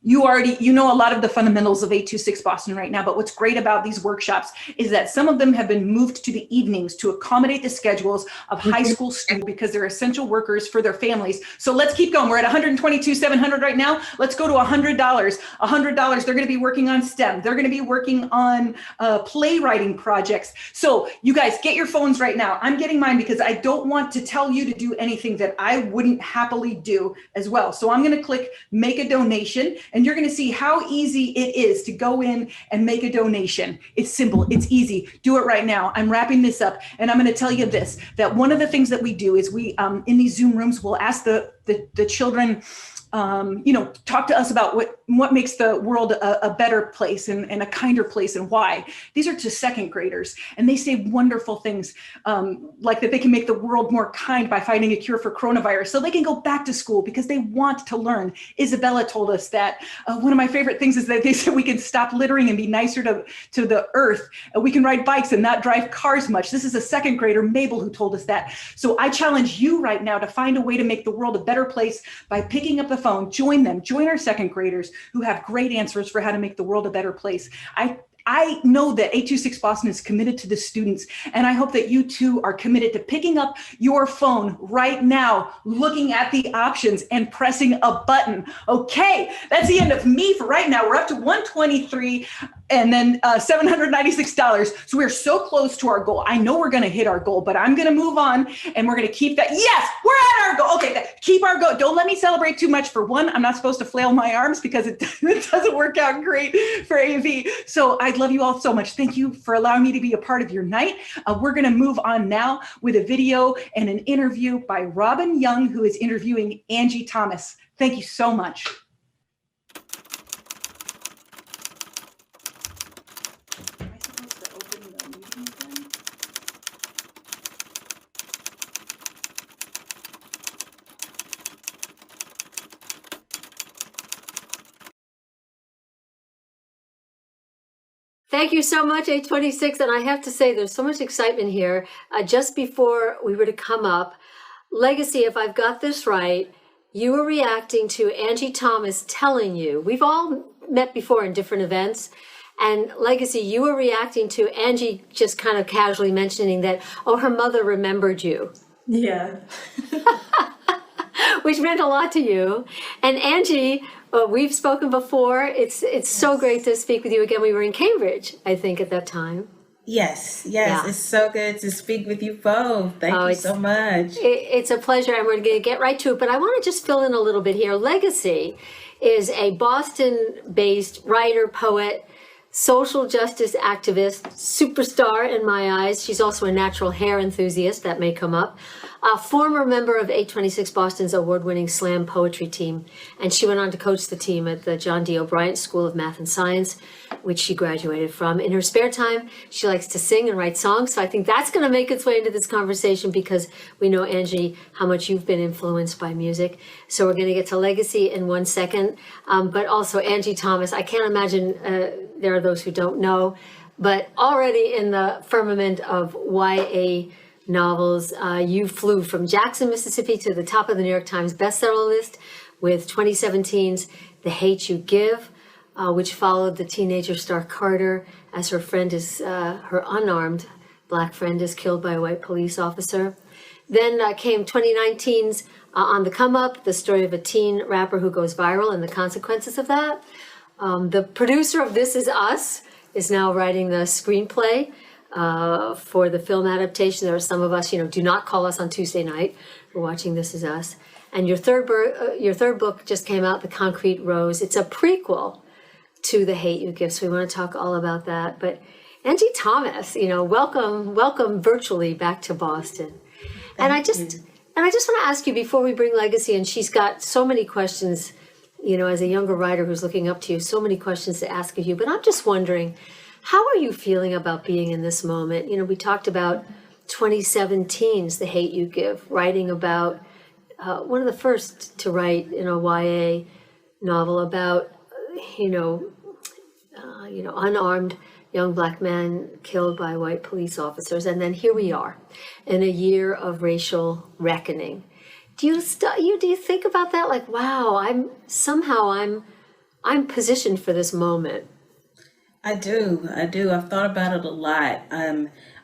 You know a lot of the fundamentals of 826 Boston right now, but what's great about these workshops is that some of them have been moved to the evenings to accommodate the schedules of high school students because they're essential workers for their families. So let's keep going. We're at $122,700 right now. Let's go to $100. $100, they're going to be working on STEM. They're going to be working on playwriting projects. So you guys get your phones right now. I'm getting mine because I don't want to tell you to do anything that I wouldn't happily do as well. So I'm going to click make a donation. And you're going to see how easy it is to go in and make a donation. It's simple. It's easy. Do it right now. I'm wrapping this up. And I'm going to tell you this, that one of the things that we do is we, in these Zoom rooms, we'll ask the children, talk to us about what makes the world a better place and a kinder place and why. These are to second graders, and they say wonderful things like that they can make the world more kind by finding a cure for coronavirus so they can go back to school because they want to learn. Isabella told us that. One of my favorite things is that they said we can stop littering and be nicer to the earth. We can ride bikes and not drive cars much. This is a second grader, Mabel, who told us that. So I challenge you right now to find a way to make the world a better place by picking up the phone. Join them. Join our second graders who have great answers for how to make the world a better place. I know that 826 Boston is committed to the students, and I hope that you too are committed to picking up your phone right now, looking at the options and pressing a button. Okay, that's the end of me for right now. We're up to 123 and then $796. So we're so close to our goal. I know we're going to hit our goal, but I'm going to move on and we're going to keep that. Yes, we're at our goal. Okay, keep our goal. Don't let me celebrate too much. For one, I'm not supposed to flail my arms because it doesn't work out great for AV. So I love you all so much. Thank you for allowing me to be a part of your night. We're going to move on now with a video and an interview by Robin Young, who is interviewing Angie Thomas. Thank you so much. Thank you so much, 826. And I have to say, there's so much excitement here. Just before we were to come up, Legacy, if I've got this right, you were reacting to Angie Thomas telling you, we've all met before in different events, and Legacy, you were reacting to Angie just kind of casually mentioning that, oh, her mother remembered you. Yeah. Which meant a lot to you. And Angie, we've spoken before. It's so great to speak with you again. We were in Cambridge, I think, at that time. Yes. Yeah. It's so good to speak with you both. Thank you so much. It's a pleasure, and we're going to get right to it. But I want to just fill in a little bit here. Legacy is a Boston-based writer, poet, social justice activist, superstar in my eyes. She's also a natural hair enthusiast. That may come up. A former member of 826 Boston's award-winning slam poetry team, and she went on to coach the team at the John D. O'Brien School of Math and Science, which she graduated from. In her spare time, she likes to sing and write songs, so I think that's going to make its way into this conversation because we know, Angie, how much you've been influenced by music. So we're going to get to Legacy in 1 second, but also Angie Thomas. I can't imagine there are those who don't know, but already in the firmament of YA novels. You flew from Jackson, Mississippi to the top of the New York Times bestseller list with 2017's The Hate You Give, which followed the teenager Star Carter as her unarmed Black friend is killed by a white police officer. Then came 2019's On the Come Up, the story of a teen rapper who goes viral and the consequences of that. The producer of This Is Us is now writing the screenplay for the film adaptation. There are some of us, do not call us on Tuesday night. We're watching This Is Us. And your third book just came out, The Concrete Rose. It's a prequel to The Hate You Give, so we want to talk all about that. But Angie Thomas, welcome virtually back to Boston. And I just want to ask you before we bring Legacy, and she's got so many questions, as a younger writer who's looking up to you, so many questions to ask of you. But I'm just wondering, how are you feeling about being in this moment? We talked about 2017's The Hate You Give, writing about one of the first to write in a YA novel about, unarmed young Black men killed by white police officers. And then here we are in a year of racial reckoning. Do you think about that? Like, wow, I'm positioned for this moment. I do. I've thought about it a lot.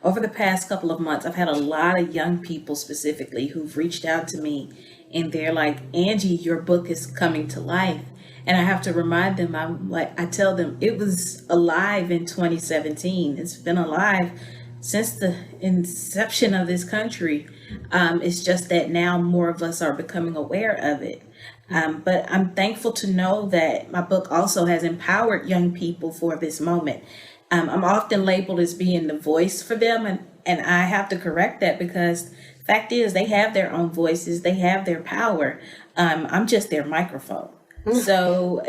Over the past couple of months, I've had a lot of young people specifically who've reached out to me, and they're like, Angie, your book is coming to life. And I have to remind them, I tell them it was alive in 2017. It's been alive since the inception of this country. It's just that now more of us are becoming aware of it. But I'm thankful to know that my book also has empowered young people for this moment. I'm often labeled as being the voice for them, and I have to correct that, because the fact is they have their own voices, they have their power. I'm just their microphone. So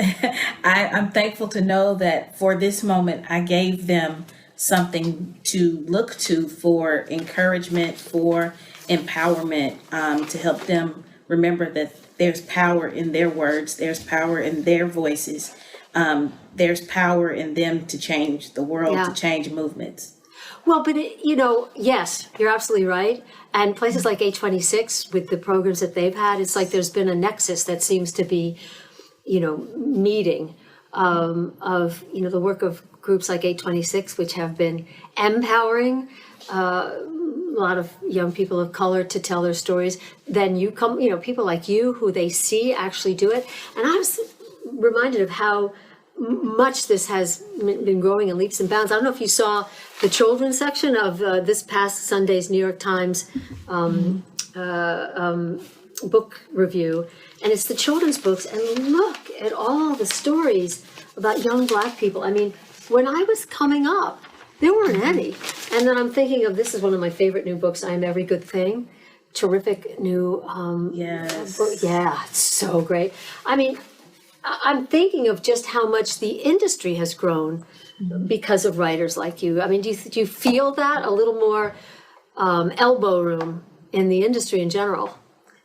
I'm thankful to know that for this moment, I gave them something to look to for encouragement, for empowerment, to help them remember that there's power in their words, there's power in their voices, there's power in them to change the world, to change movements. Well, but yes, you're absolutely right. And places like A26 with the programs that they've had, it's like there's been a nexus that seems to be meeting of the work of groups like 826, which have been empowering a lot of young people of color to tell their stories. Then you come, people like you who they see actually do it. And I was reminded of how much this has been growing in leaps and bounds. I don't know if you saw the children's section of this past Sunday's New York Times book review, and it's the children's books, and look at all the stories about young Black people. I mean, when I was coming up, there weren't any. And then I'm thinking of, this is one of my favorite new books, I Am Every Good Thing. Terrific new book. Yeah, it's so great. I mean, I'm thinking of just how much the industry has grown because of writers like you. I mean, do you feel that a little more elbow room in the industry in general?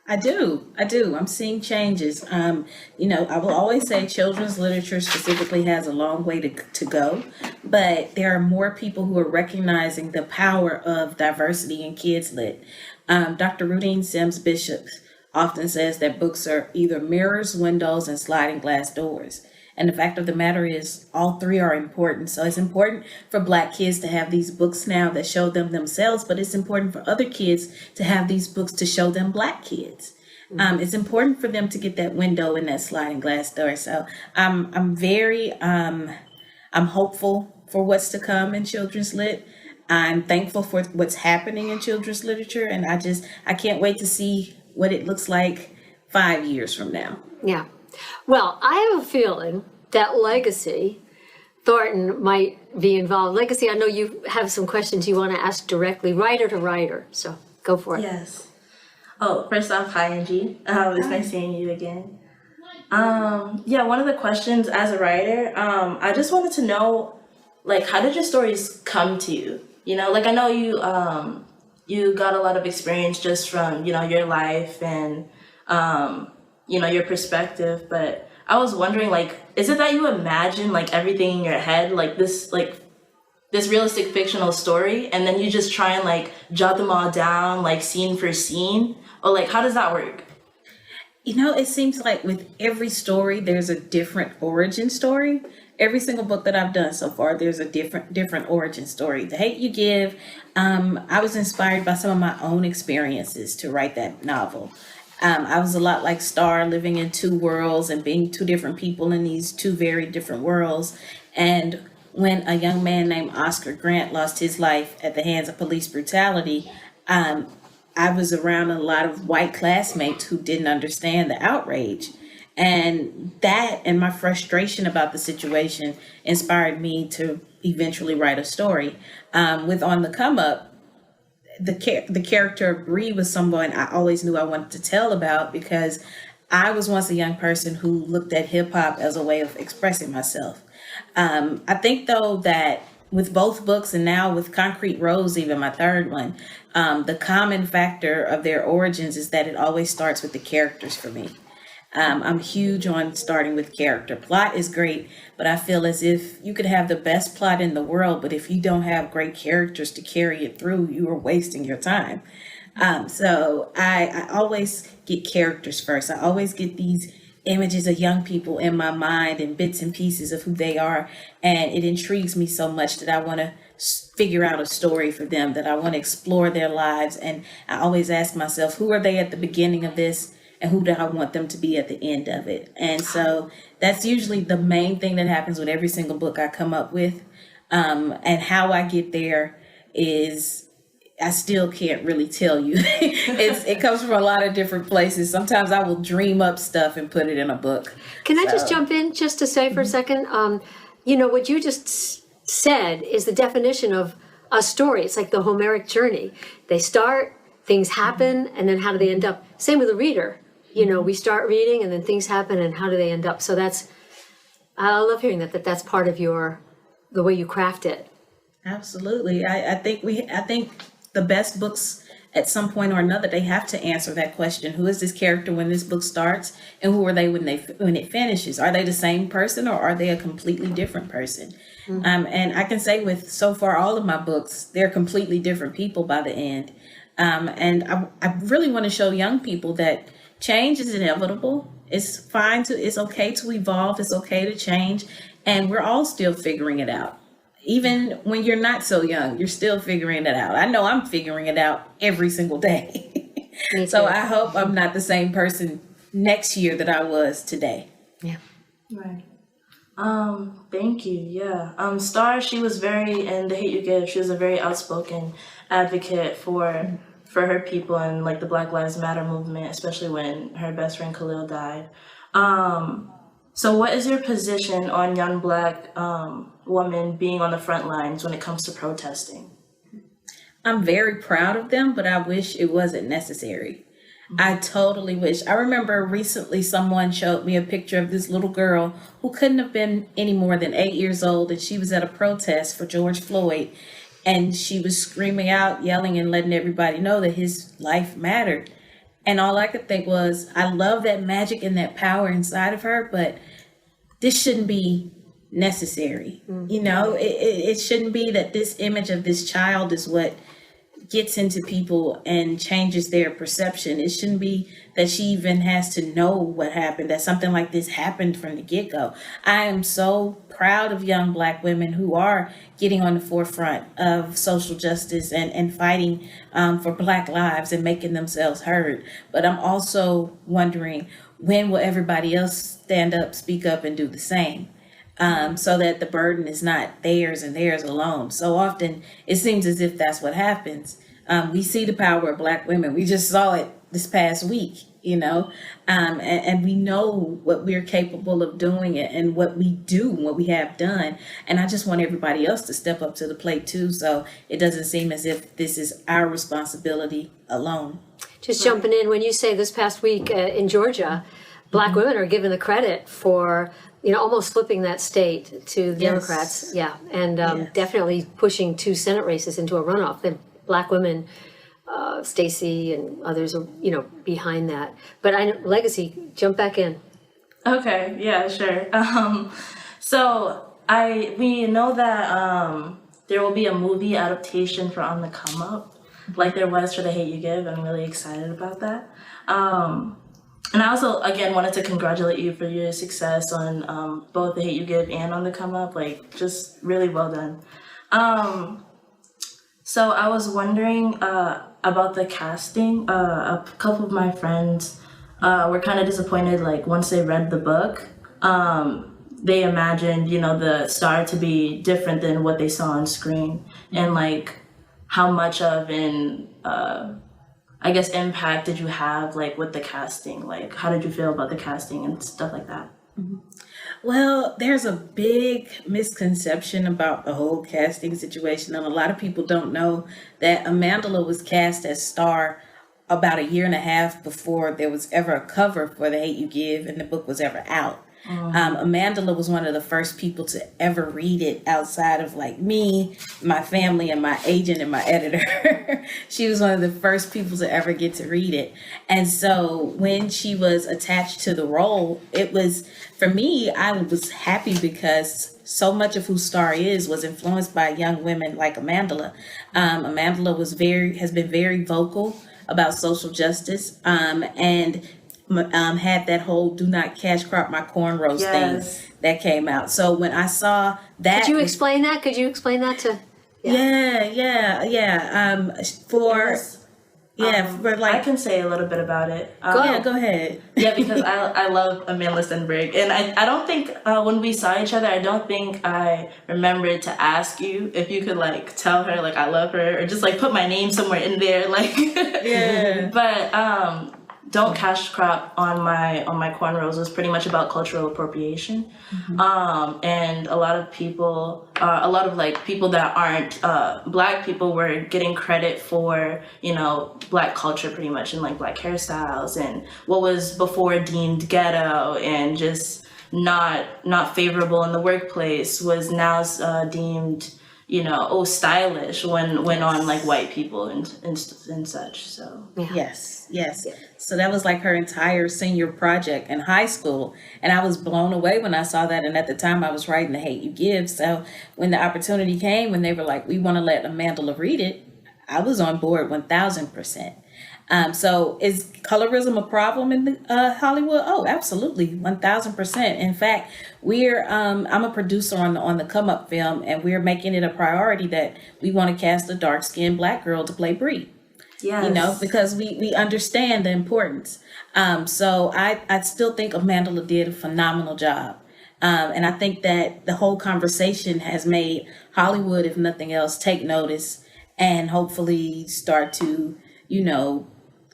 I do. I'm seeing changes. I will always say children's literature specifically has a long way to go, but there are more people who are recognizing the power of diversity in kids lit. Dr. Rudine Sims Bishop often says that books are either mirrors, windows, and sliding glass doors. And the fact of the matter is, all three are important. So it's important for Black kids to have these books now that show them themselves, but it's important for other kids to have these books to show them Black kids. It's important for them to get that window in that sliding glass door. So I'm very, I'm hopeful for what's to come in children's lit. I'm thankful for what's happening in children's literature. And I can't wait to see what it looks like 5 years from now. Yeah. Well, I have a feeling that Legacy Thornton might be involved. Legacy, I know you have some questions you want to ask directly, writer to writer, so go for it. Yes. Oh, first off, hi, Angie. It's nice seeing you again. One of the questions as a writer, I just wanted to know, how did your stories come to you? I know you got a lot of experience just from, your life and, your perspective, but I was wondering, is it that you imagine, everything in your head, this this realistic fictional story, and then you just try and like jot them all down, like scene for scene, or like how does that work? You know, it seems like with every story, there's a different origin story. Every single book that I've done so far, there's a different origin story. The Hate You Give, I was inspired by some of my own experiences to write that novel. I was a lot like Star, living in two worlds and being two different people in these two very different worlds. And when a young man named Oscar Grant lost his life at the hands of police brutality, I was around a lot of white classmates who didn't understand the outrage. And that and my frustration about the situation inspired me to eventually write a story. With On the Come Up, the character Bree was someone I always knew I wanted to tell about because I was once a young person who looked at hip hop as a way of expressing myself. I think though that with both books and now with Concrete Rose, even my third one, the common factor of their origins is that it always starts with the characters for me. I'm huge on starting with character. Plot is great, but I feel as if you could have the best plot in the world, but if you don't have great characters to carry it through, you are wasting your time. So I always get characters first. I always get these images of young people in my mind and bits and pieces of who they are. And it intrigues me so much that I want to figure out a story for them, that I want to explore their lives. And I always ask myself, who are they at the beginning of this? And who do I want them to be at the end of it? And so that's usually the main thing that happens with every single book I come up with. And how I get there is, I still can't really tell you. It comes from a lot of different places. Sometimes I will dream up stuff and put it in a book. Can I just jump in just to say for a second? You know, what you just said is the definition of a story. It's like the Homeric journey. They start, things happen, and then how do they end up? Same with a reader. You know, we start reading and then things happen and how do they end up? So I love hearing that's part of the way you craft it. Absolutely. I think the best books at some point or another, they have to answer that question. Who is this character when this book starts and who are they when it finishes? Are they the same person or are they a completely different person? Mm-hmm. And I can say with so far all of my books, they're completely different people by the end. And I really want to show young people that change is inevitable. It's okay to evolve. It's okay to change. And we're all still figuring it out. Even when you're not so young, you're still figuring it out. I know I'm figuring it out every single day. So I hope I'm not the same person next year that I was today. Yeah. Right. Thank you. Yeah. Star, she was in The Hate You Give, she was a very outspoken advocate for her people and like the Black Lives Matter movement, especially when her best friend Khalil died. So what is your position on young Black women being on the front lines when it comes to protesting? I'm very proud of them, but I wish it wasn't necessary. I totally wish. I remember recently someone showed me a picture of this little girl who couldn't have been any more than 8 years old, and she was at a protest for George Floyd. And she was screaming out, yelling, and letting everybody know that his life mattered. And all I could think was, I love that magic and that power inside of her, but this shouldn't be necessary. Mm-hmm. You know, it shouldn't be that this image of this child is what gets into people and changes their perception. It shouldn't be that she even has to know what happened, that something like this happened from the get-go. I am so proud of young Black women who are getting on the forefront of social justice and fighting for Black lives and making themselves heard. But I'm also wondering, when will everybody else stand up, speak up, and do the same? So that the burden is not theirs and theirs alone. So often it seems as if that's what happens. We see the power of Black women. We just saw it this past week, you know, and we know what we're capable of doing and what we do, what we have done. And I just want everybody else to step up to the plate too. So it doesn't seem as if this is our responsibility alone. Just jumping in, when you say this past week in Georgia, Black women are given the credit for, you know, almost flipping that state to the Democrats. Yeah. And definitely pushing 2 Senate races into a runoff. The Black women, Stacey and others are, you know, behind that. But I know, Legacy, jump back in. Okay. Yeah, sure. So we know that there will be a movie adaptation for On the Come Up, like there was for The Hate U Give. I'm really excited about that. And I also, again, wanted to congratulate you for your success on both The Hate U Give and On the Come Up. Like, just really well done. So I was wondering about the casting. A couple of my friends were kind of disappointed, like, once they read the book. They imagined, you know, the star to be different than what they saw on screen. And, like, how much of an, I guess, impact did you have, like, with the casting? Like, how did you feel about the casting and stuff like that? Well, there's a big misconception about the whole casting situation, and a lot of people don't know that Amandla was cast as Star about 1.5 years before there was ever a cover for The Hate U Give and the book was ever out. Amandla was one of the first people to ever read it outside of like me, my family, and my agent and my editor. She was one of the first people to ever get to read it. And so when she was attached to the role, it was, for me, I was happy because so much of who Star is was influenced by young women like Amandla. Amandla has been very vocal about social justice and had that whole "do not cash crop my cornrows" thing that came out. So when I saw that, Could you explain that? Could you explain that to? For like, I can say a little bit about it. Go ahead. Yeah, because I love Amandla Stenberg, and I don't think when we saw each other, I don't think I remembered to ask you if you could like tell her like I love her or just like put my name somewhere in there, like But "Don't Cash Crop on my cornrows" was pretty much about cultural appropriation, and a lot of people, like people that aren't Black people, were getting credit for, you know, Black culture pretty much, and like Black hairstyles and what was before deemed ghetto and just not favorable in the workplace was now deemed, you know, stylish when on like white people and such. So Yes. So that was like her entire senior project in high school, and I was blown away when I saw that. And at the time I was writing The Hate U Give, so when the opportunity came, when they were like, we want to let Amandla read it, I was on board 1,000%. So is colorism a problem in Hollywood? Oh, absolutely, 1,000%. In fact, I'm a producer on the Come Up film, and we're making it a priority that we want to cast a dark-skinned Black girl to play Bree. Yes. You know, because we understand the importance. So I still think Amandla did a phenomenal job. And I think that the whole conversation has made Hollywood, if nothing else, take notice and hopefully start to, you know,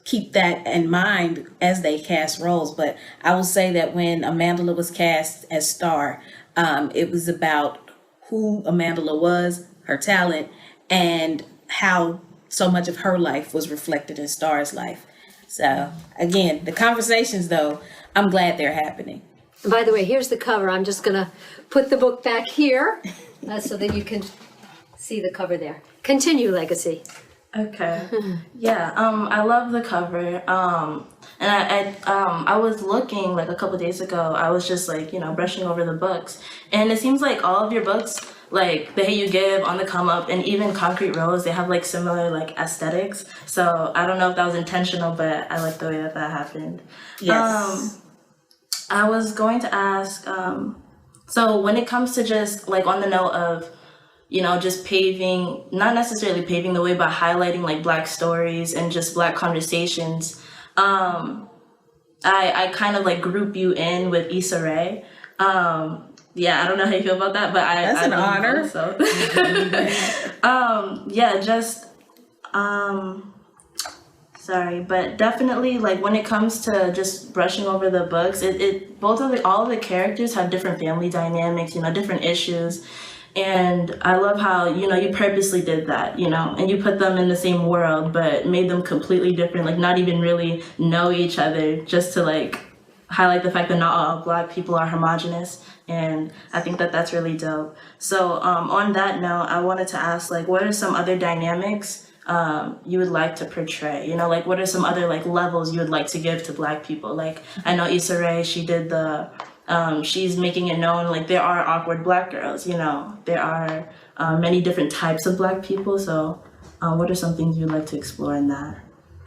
keep that in mind as they cast roles. But I will say that when Amandla was cast as Star, it was about who Amandla was, her talent, and how so much of her life was reflected in Star's life. So again, the conversations though, I'm glad they're happening. And by the way, here's the cover. I'm just gonna put the book back here so that you can see the cover there. Continue, Legacy. Okay. Yeah. I love the cover. And I was looking like a couple days ago. I was just like, you know, brushing over the books, and it seems like all of your books, like The Hate U Give, On the Come Up, and even Concrete Rose, they have like similar like aesthetics. So I don't know if that was intentional, but I like the way that happened. Yes. I was going to ask. So when it comes to just like on the note of, you know, just paving, not necessarily paving the way, but highlighting like Black stories and just Black conversations, I kind of like group you in with Issa Rae. Yeah, I don't know how you feel about that, but That's an honor. So. Sorry, but definitely like when it comes to just brushing over the books, all of the characters have different family dynamics, you know, different issues. And I love how, you know, you purposely did that, you know, and you put them in the same world, but made them completely different, like not even really know each other, just to like highlight the fact that not all Black people are homogenous. And I think that that's really dope. So on that note, I wanted to ask, like, what are some other dynamics you would like to portray? You know, like what are some other like levels you would like to give to Black people? Like I know Issa Rae, she did the she's making it known, like, there are awkward Black girls, you know, there are many different types of Black people. So what are some things you'd like to explore in that?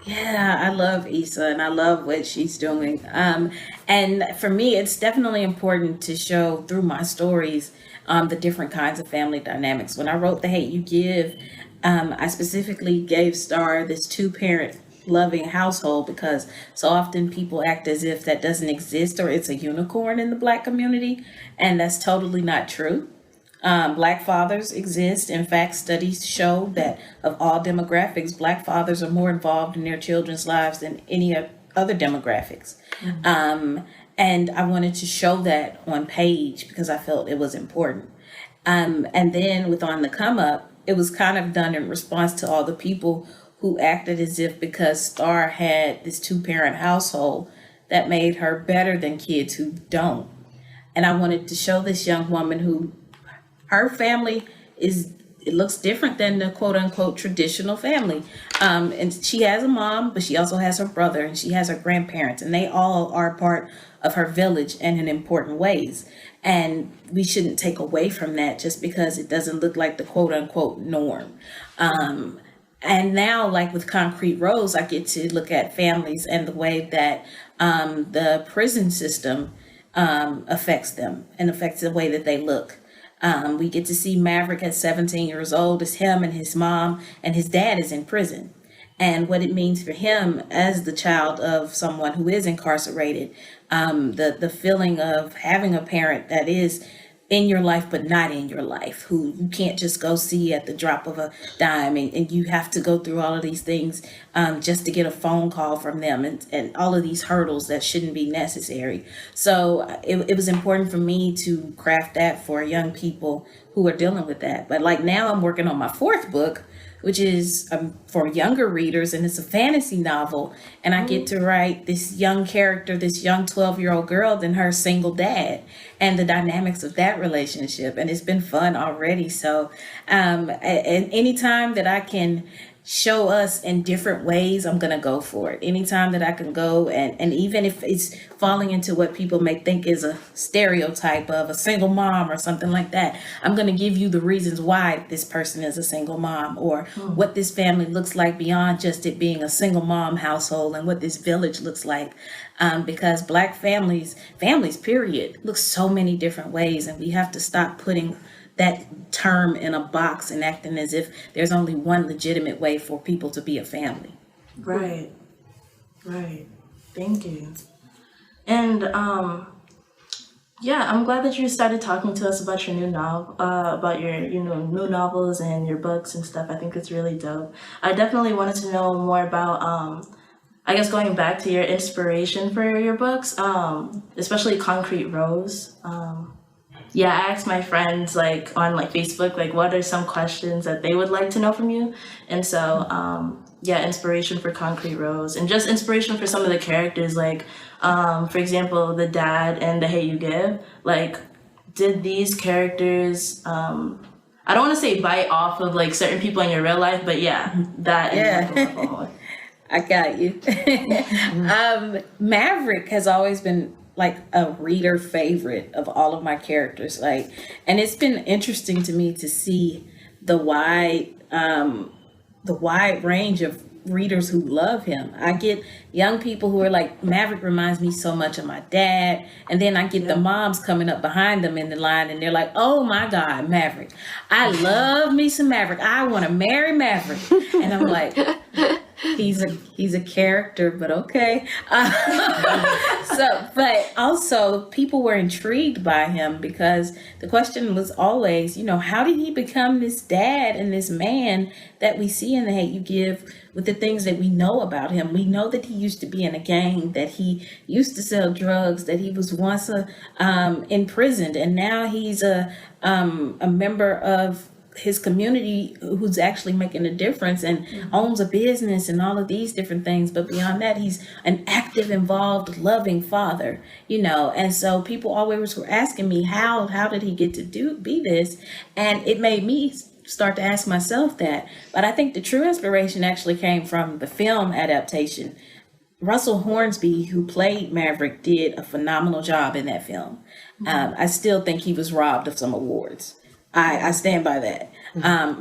Yeah, I love Issa and I love what she's doing. And for me, it's definitely important to show through my stories the different kinds of family dynamics. When I wrote The Hate You Give, I specifically gave Star this 2-parent loving household because so often people act as if that doesn't exist or it's a unicorn in the Black community, and that's totally not true. Black fathers exist. In fact, studies show that of all demographics, Black fathers are more involved in their children's lives than any other demographics. And I wanted to show that on page because I felt it was important. And then with On the Come Up, it was kind of done in response to all the people who acted as if because Star had this 2-parent household that made her better than kids who don't. And I wanted to show this young woman who her family it looks different than the quote unquote traditional family. And she has a mom, but she also has her brother and she has her grandparents, and they all are part of her village and in important ways. And we shouldn't take away from that just because it doesn't look like the quote unquote norm. And now, like with Concrete Rose, I get to look at families and the way that the prison system affects them and affects the way that they look. We get to see Maverick at 17 years old as him and his mom, and his dad is in prison. And what it means for him as the child of someone who is incarcerated, the feeling of having a parent that is in your life but not in your life, who you can't just go see at the drop of a dime, and you have to go through all of these things just to get a phone call from them, and all of these hurdles that shouldn't be necessary. So it was important for me to craft that for young people who are dealing with that. But like now I'm working on my 4th book, which is for younger readers, and it's a fantasy novel. And I get to write this young character, this young 12-year-old girl, and her single dad, and the dynamics of that relationship. And it's been fun already. So and anytime that I can show us in different ways, I'm gonna go for it. Anytime that I can go, and even if it's falling into what people may think is a stereotype of a single mom or something like that, I'm gonna give you the reasons why this person is a single mom, or what this family looks like beyond just it being a single mom household, and what this village looks like. Because Black families period, look so many different ways, and we have to stop putting that term in a box and acting as if there's only one legitimate way for people to be a family. Right. Thank you. And yeah, I'm glad that you started talking to us about your new novel, about your new novels and your books and stuff. I think it's really dope. I definitely wanted to know more about I guess going back to your inspiration for your books, especially Concrete Rose. Yeah, I asked my friends on Facebook, what are some questions that they would like to know from you? And so, inspiration for Concrete Rose, and just inspiration for some of the characters, for example, the dad and The Hate You Give. Did these characters, I don't want to say bite off of certain people in your real life, but that. I got you. Maverick has always been a reader favorite of all of my characters, and it's been interesting to me to see the wide range of readers who love him. I get young people who are like, Maverick reminds me so much of my dad, and then I get the moms coming up behind them in the line, and they're like, oh my God, Maverick, I love me some Maverick, I want to marry Maverick. And I'm like, he's a character, but okay. But also people were intrigued by him, because the question was always, how did he become this dad and this man that we see in The Hate You Give, with the things that we know about him? We know that he used to be in a gang, that he used to sell drugs, that he was once imprisoned, and now he's a member of his community who's actually making a difference and owns a business and all of these different things. But beyond that, he's an active, involved, loving father, and so people always were asking me, how did he get to be this? And it made me start to ask myself that. But I think the true inspiration actually came from the film adaptation. Russell Hornsby, who played Maverick, did a phenomenal job in that film. I still think he was robbed of some awards. I stand by that.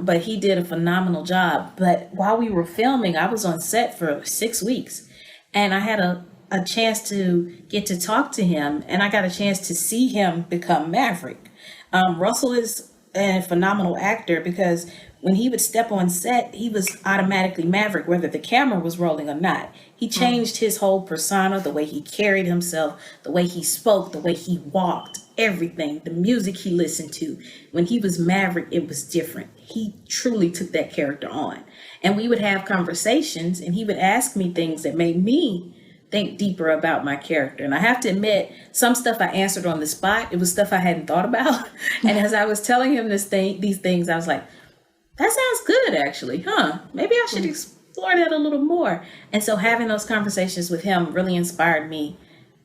But he did a phenomenal job. But while we were filming, I was on set for 6 weeks, and I had a chance to get to talk to him, and I got a chance to see him become Maverick. Russell is a phenomenal actor because when he would step on set, he was automatically Maverick, whether the camera was rolling or not. He changed his whole persona, the way he carried himself, the way he spoke, the way he walked, everything, the music he listened to. When he was Maverick, it was different. He truly took that character on. And we would have conversations, and he would ask me things that made me think deeper about my character. And I have to admit, some stuff I answered on the spot. It was stuff I hadn't thought about. And as I was telling him these things, I was like, that sounds good, actually, huh? Maybe I should explore that a little more. And so having those conversations with him really inspired me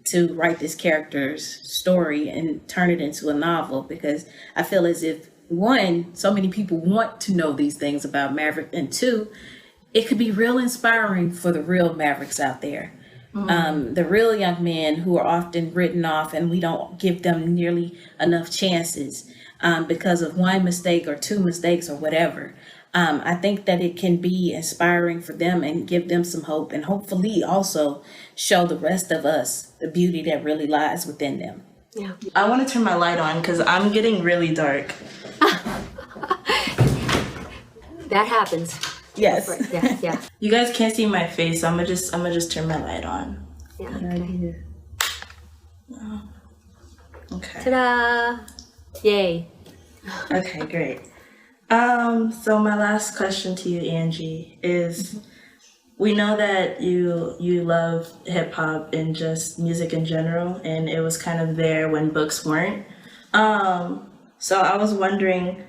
to write this character's story and turn it into a novel, because I feel as if, one, so many people want to know these things about Maverick, and two, it could be real inspiring for the real Mavericks out there. The real young men who are often written off, and we don't give them nearly enough chances because of one mistake or two mistakes or whatever. I think that it can be inspiring for them and give them some hope, and hopefully also show the rest of us the beauty that really lies within them. Yeah. I want to turn my light on because I'm getting really dark. That happens. Yes. Yeah. You guys can't see my face, so I'm gonna just turn my light on. Yeah. Okay. Ta-da! Yay. Okay, great. So my last question to you, Angie, is we know that you love hip hop and just music in general, and it was kind of there when books weren't. So I was wondering,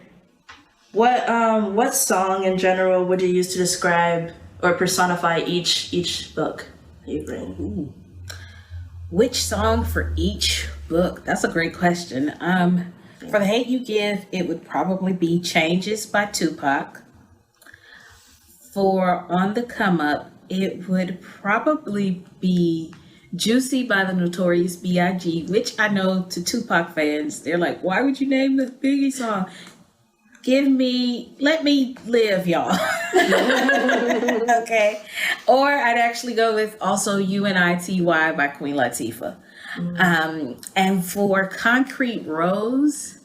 what song in general would you use to describe or personify each book that you've written? Ooh. Which song for each book? That's a great question. For The Hate You Give, it would probably be Changes by Tupac. For On the Come Up, it would probably be Juicy by the Notorious B.I.G., which I know to Tupac fans, they're like, why would you name the Biggie song? Let me live, y'all. Okay. Or I'd actually go with also UNITY by Queen Latifah. And for Concrete Rose,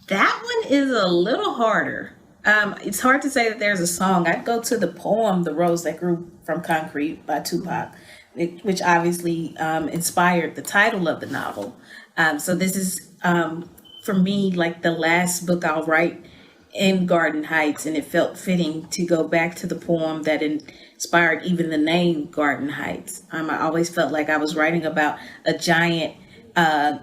that one is a little harder. It's hard to say that there's a song. I'd go to the poem, The Rose That Grew from Concrete by Tupac, which obviously inspired the title of the novel. So this is, for me, like the last book I'll write in Garden Heights, and it felt fitting to go back to the poem that inspired even the name Garden Heights. I always felt like I was writing about a giant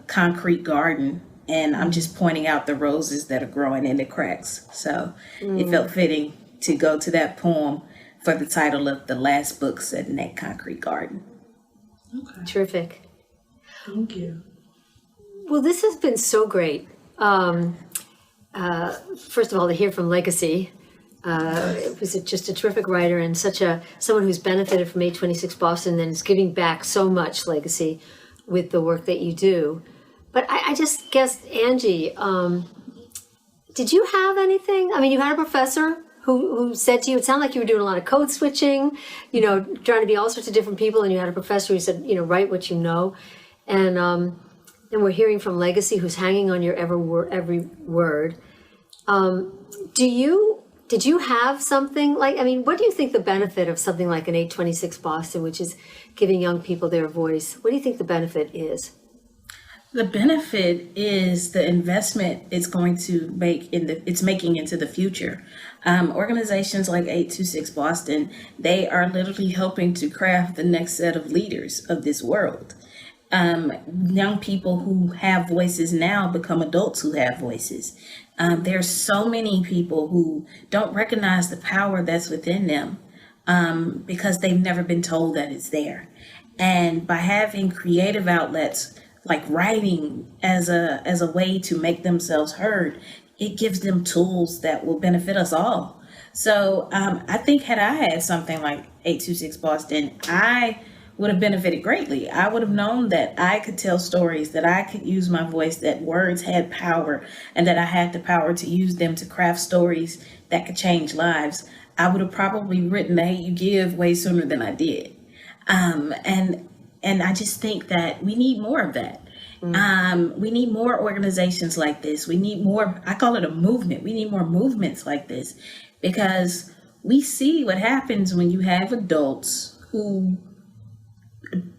concrete garden, and I'm just pointing out the roses that are growing in the cracks. So it felt fitting to go to that poem for the title of the last book set in that concrete garden. Okay. Terrific. Thank you. Well, this has been so great. First of all, to hear from Legacy. It was just a terrific writer and someone who's benefited from 826 Boston and is giving back so much, Legacy, with the work that you do. But I just guessed, Angie, did you have anything? I mean, you had a professor who said to you, it sounded like you were doing a lot of code switching, trying to be all sorts of different people, and you had a professor who said, write what you know. And we're hearing from Legacy, who's hanging on your every word. Did you have something what do you think the benefit of something like an 826 Boston, which is giving young people their voice? What do you think the benefit is? The benefit is the investment it's going to make it's making into the future. Organizations like 826 Boston, they are literally helping to craft the next set of leaders of this world. Young people who have voices now become adults who have voices. There's so many people who don't recognize the power that's within them because they've never been told that it's there. And by having creative outlets like writing as a way to make themselves heard, it gives them tools that will benefit us all. So I think had I had something like 826 Boston, I would have benefited greatly. I would have known that I could tell stories, that I could use my voice, that words had power, and that I had the power to use them to craft stories that could change lives. I would have probably written The Hate U Give way sooner than I did. And I just think that we need more of that. We need more organizations like this. We need more, I call it a movement. We need more movements like this, because we see what happens when you have adults who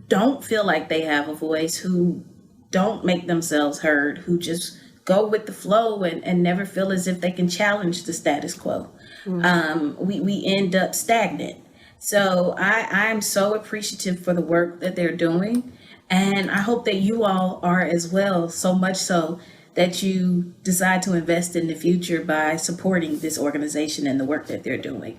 don't feel like they have a voice, who don't make themselves heard, who just go with the flow and never feel as if they can challenge the status quo. We end up stagnant. So I'm so appreciative for the work that they're doing. And I hope that you all are as well, so much so that you decide to invest in the future by supporting this organization and the work that they're doing.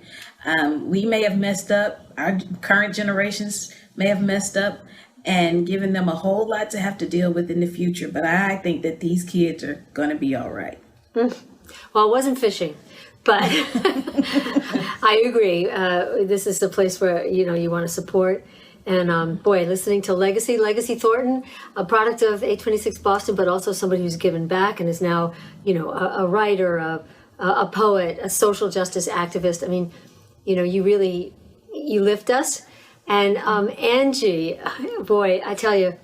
We may have messed up, our current generations may have messed up and given them a whole lot to have to deal with in the future, but I think that these kids are gonna be all right. Well, it wasn't fishing, but I agree. This is the place where, you want to support. And boy, listening to Legacy Thornton, a product of 826 Boston, but also somebody who's given back and is now, a writer, a poet, a social justice activist. I mean, you lift us. And Angie, boy, I tell you,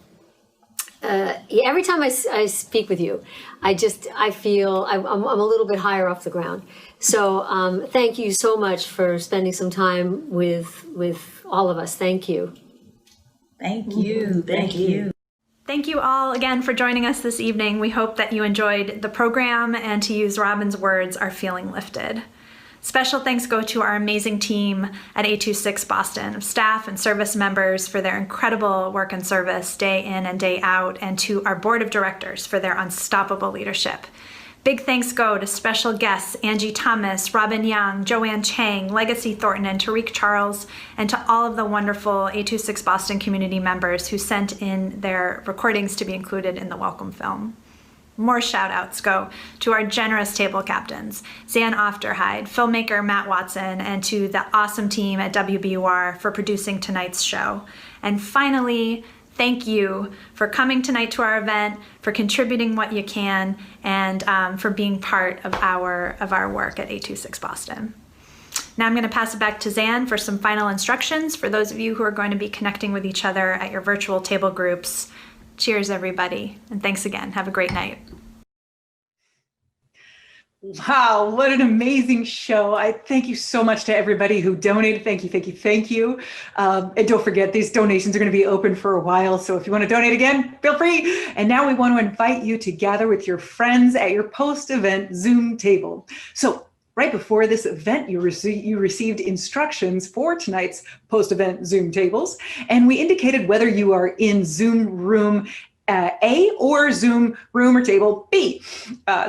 every time I speak with you, I feel I'm a little bit higher off the ground. So thank you so much for spending some time with all of us. Thank you. Thank you. Thank you. Thank you all again for joining us this evening. We hope that you enjoyed the program and, to use Robin's words, are feeling lifted. Special thanks go to our amazing team at 826 Boston, of staff and service members for their incredible work and service day in and day out, and to our board of directors for their unstoppable leadership. Big thanks go to special guests Angie Thomas, Robin Young, Joanne Chang, Legacy Thornton, and Tariq Charles, and to all of the wonderful 826 Boston community members who sent in their recordings to be included in the welcome film. More shout outs go to our generous table captains, Zan Aufderheide, filmmaker Matt Watson, and to the awesome team at WBUR for producing tonight's show. And finally, thank you for coming tonight to our event, for contributing what you can, and for being part of our work at 826 Boston. Now I'm going to pass it back to Zan for some final instructions for those of you who are going to be connecting with each other at your virtual table groups. Cheers, everybody, and thanks again. Have a great night. Wow, what an amazing show. I thank you so much to everybody who donated. Thank you, thank you, thank you. And don't forget, these donations are going to be open for a while, so if you want to donate again, feel free. And now we want to invite you to gather with your friends at your post-event Zoom table. So right before this event, you received instructions for tonight's post-event Zoom tables, and we indicated whether you are in Zoom room A or Zoom room or table B.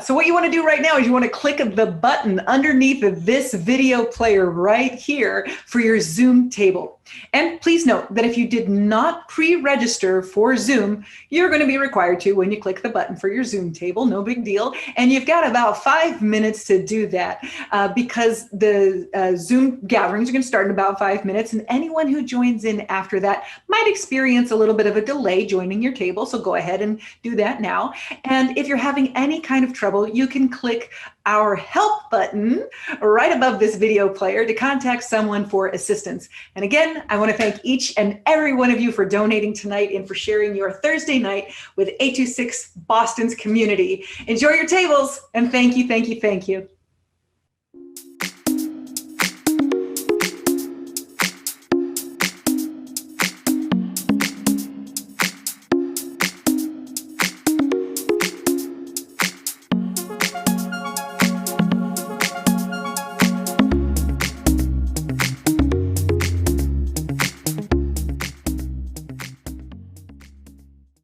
So what you want to do right now is you want to click the button underneath this video player right here for your Zoom table. And please note that if you did not pre-register for Zoom, you're going to be required to when you click the button for your Zoom table, no big deal. And you've got about 5 minutes to do that because the Zoom gatherings are going to start in about 5 minutes. And anyone who joins in after that might experience a little bit of a delay joining your table. So go ahead and do that now. And if you're having any kind of trouble, you can click our help button right above this video player to contact someone for assistance. And again, I want to thank each and every one of you for donating tonight and for sharing your Thursday night with 826 Boston's community. Enjoy your tables, and thank you, thank you, thank you.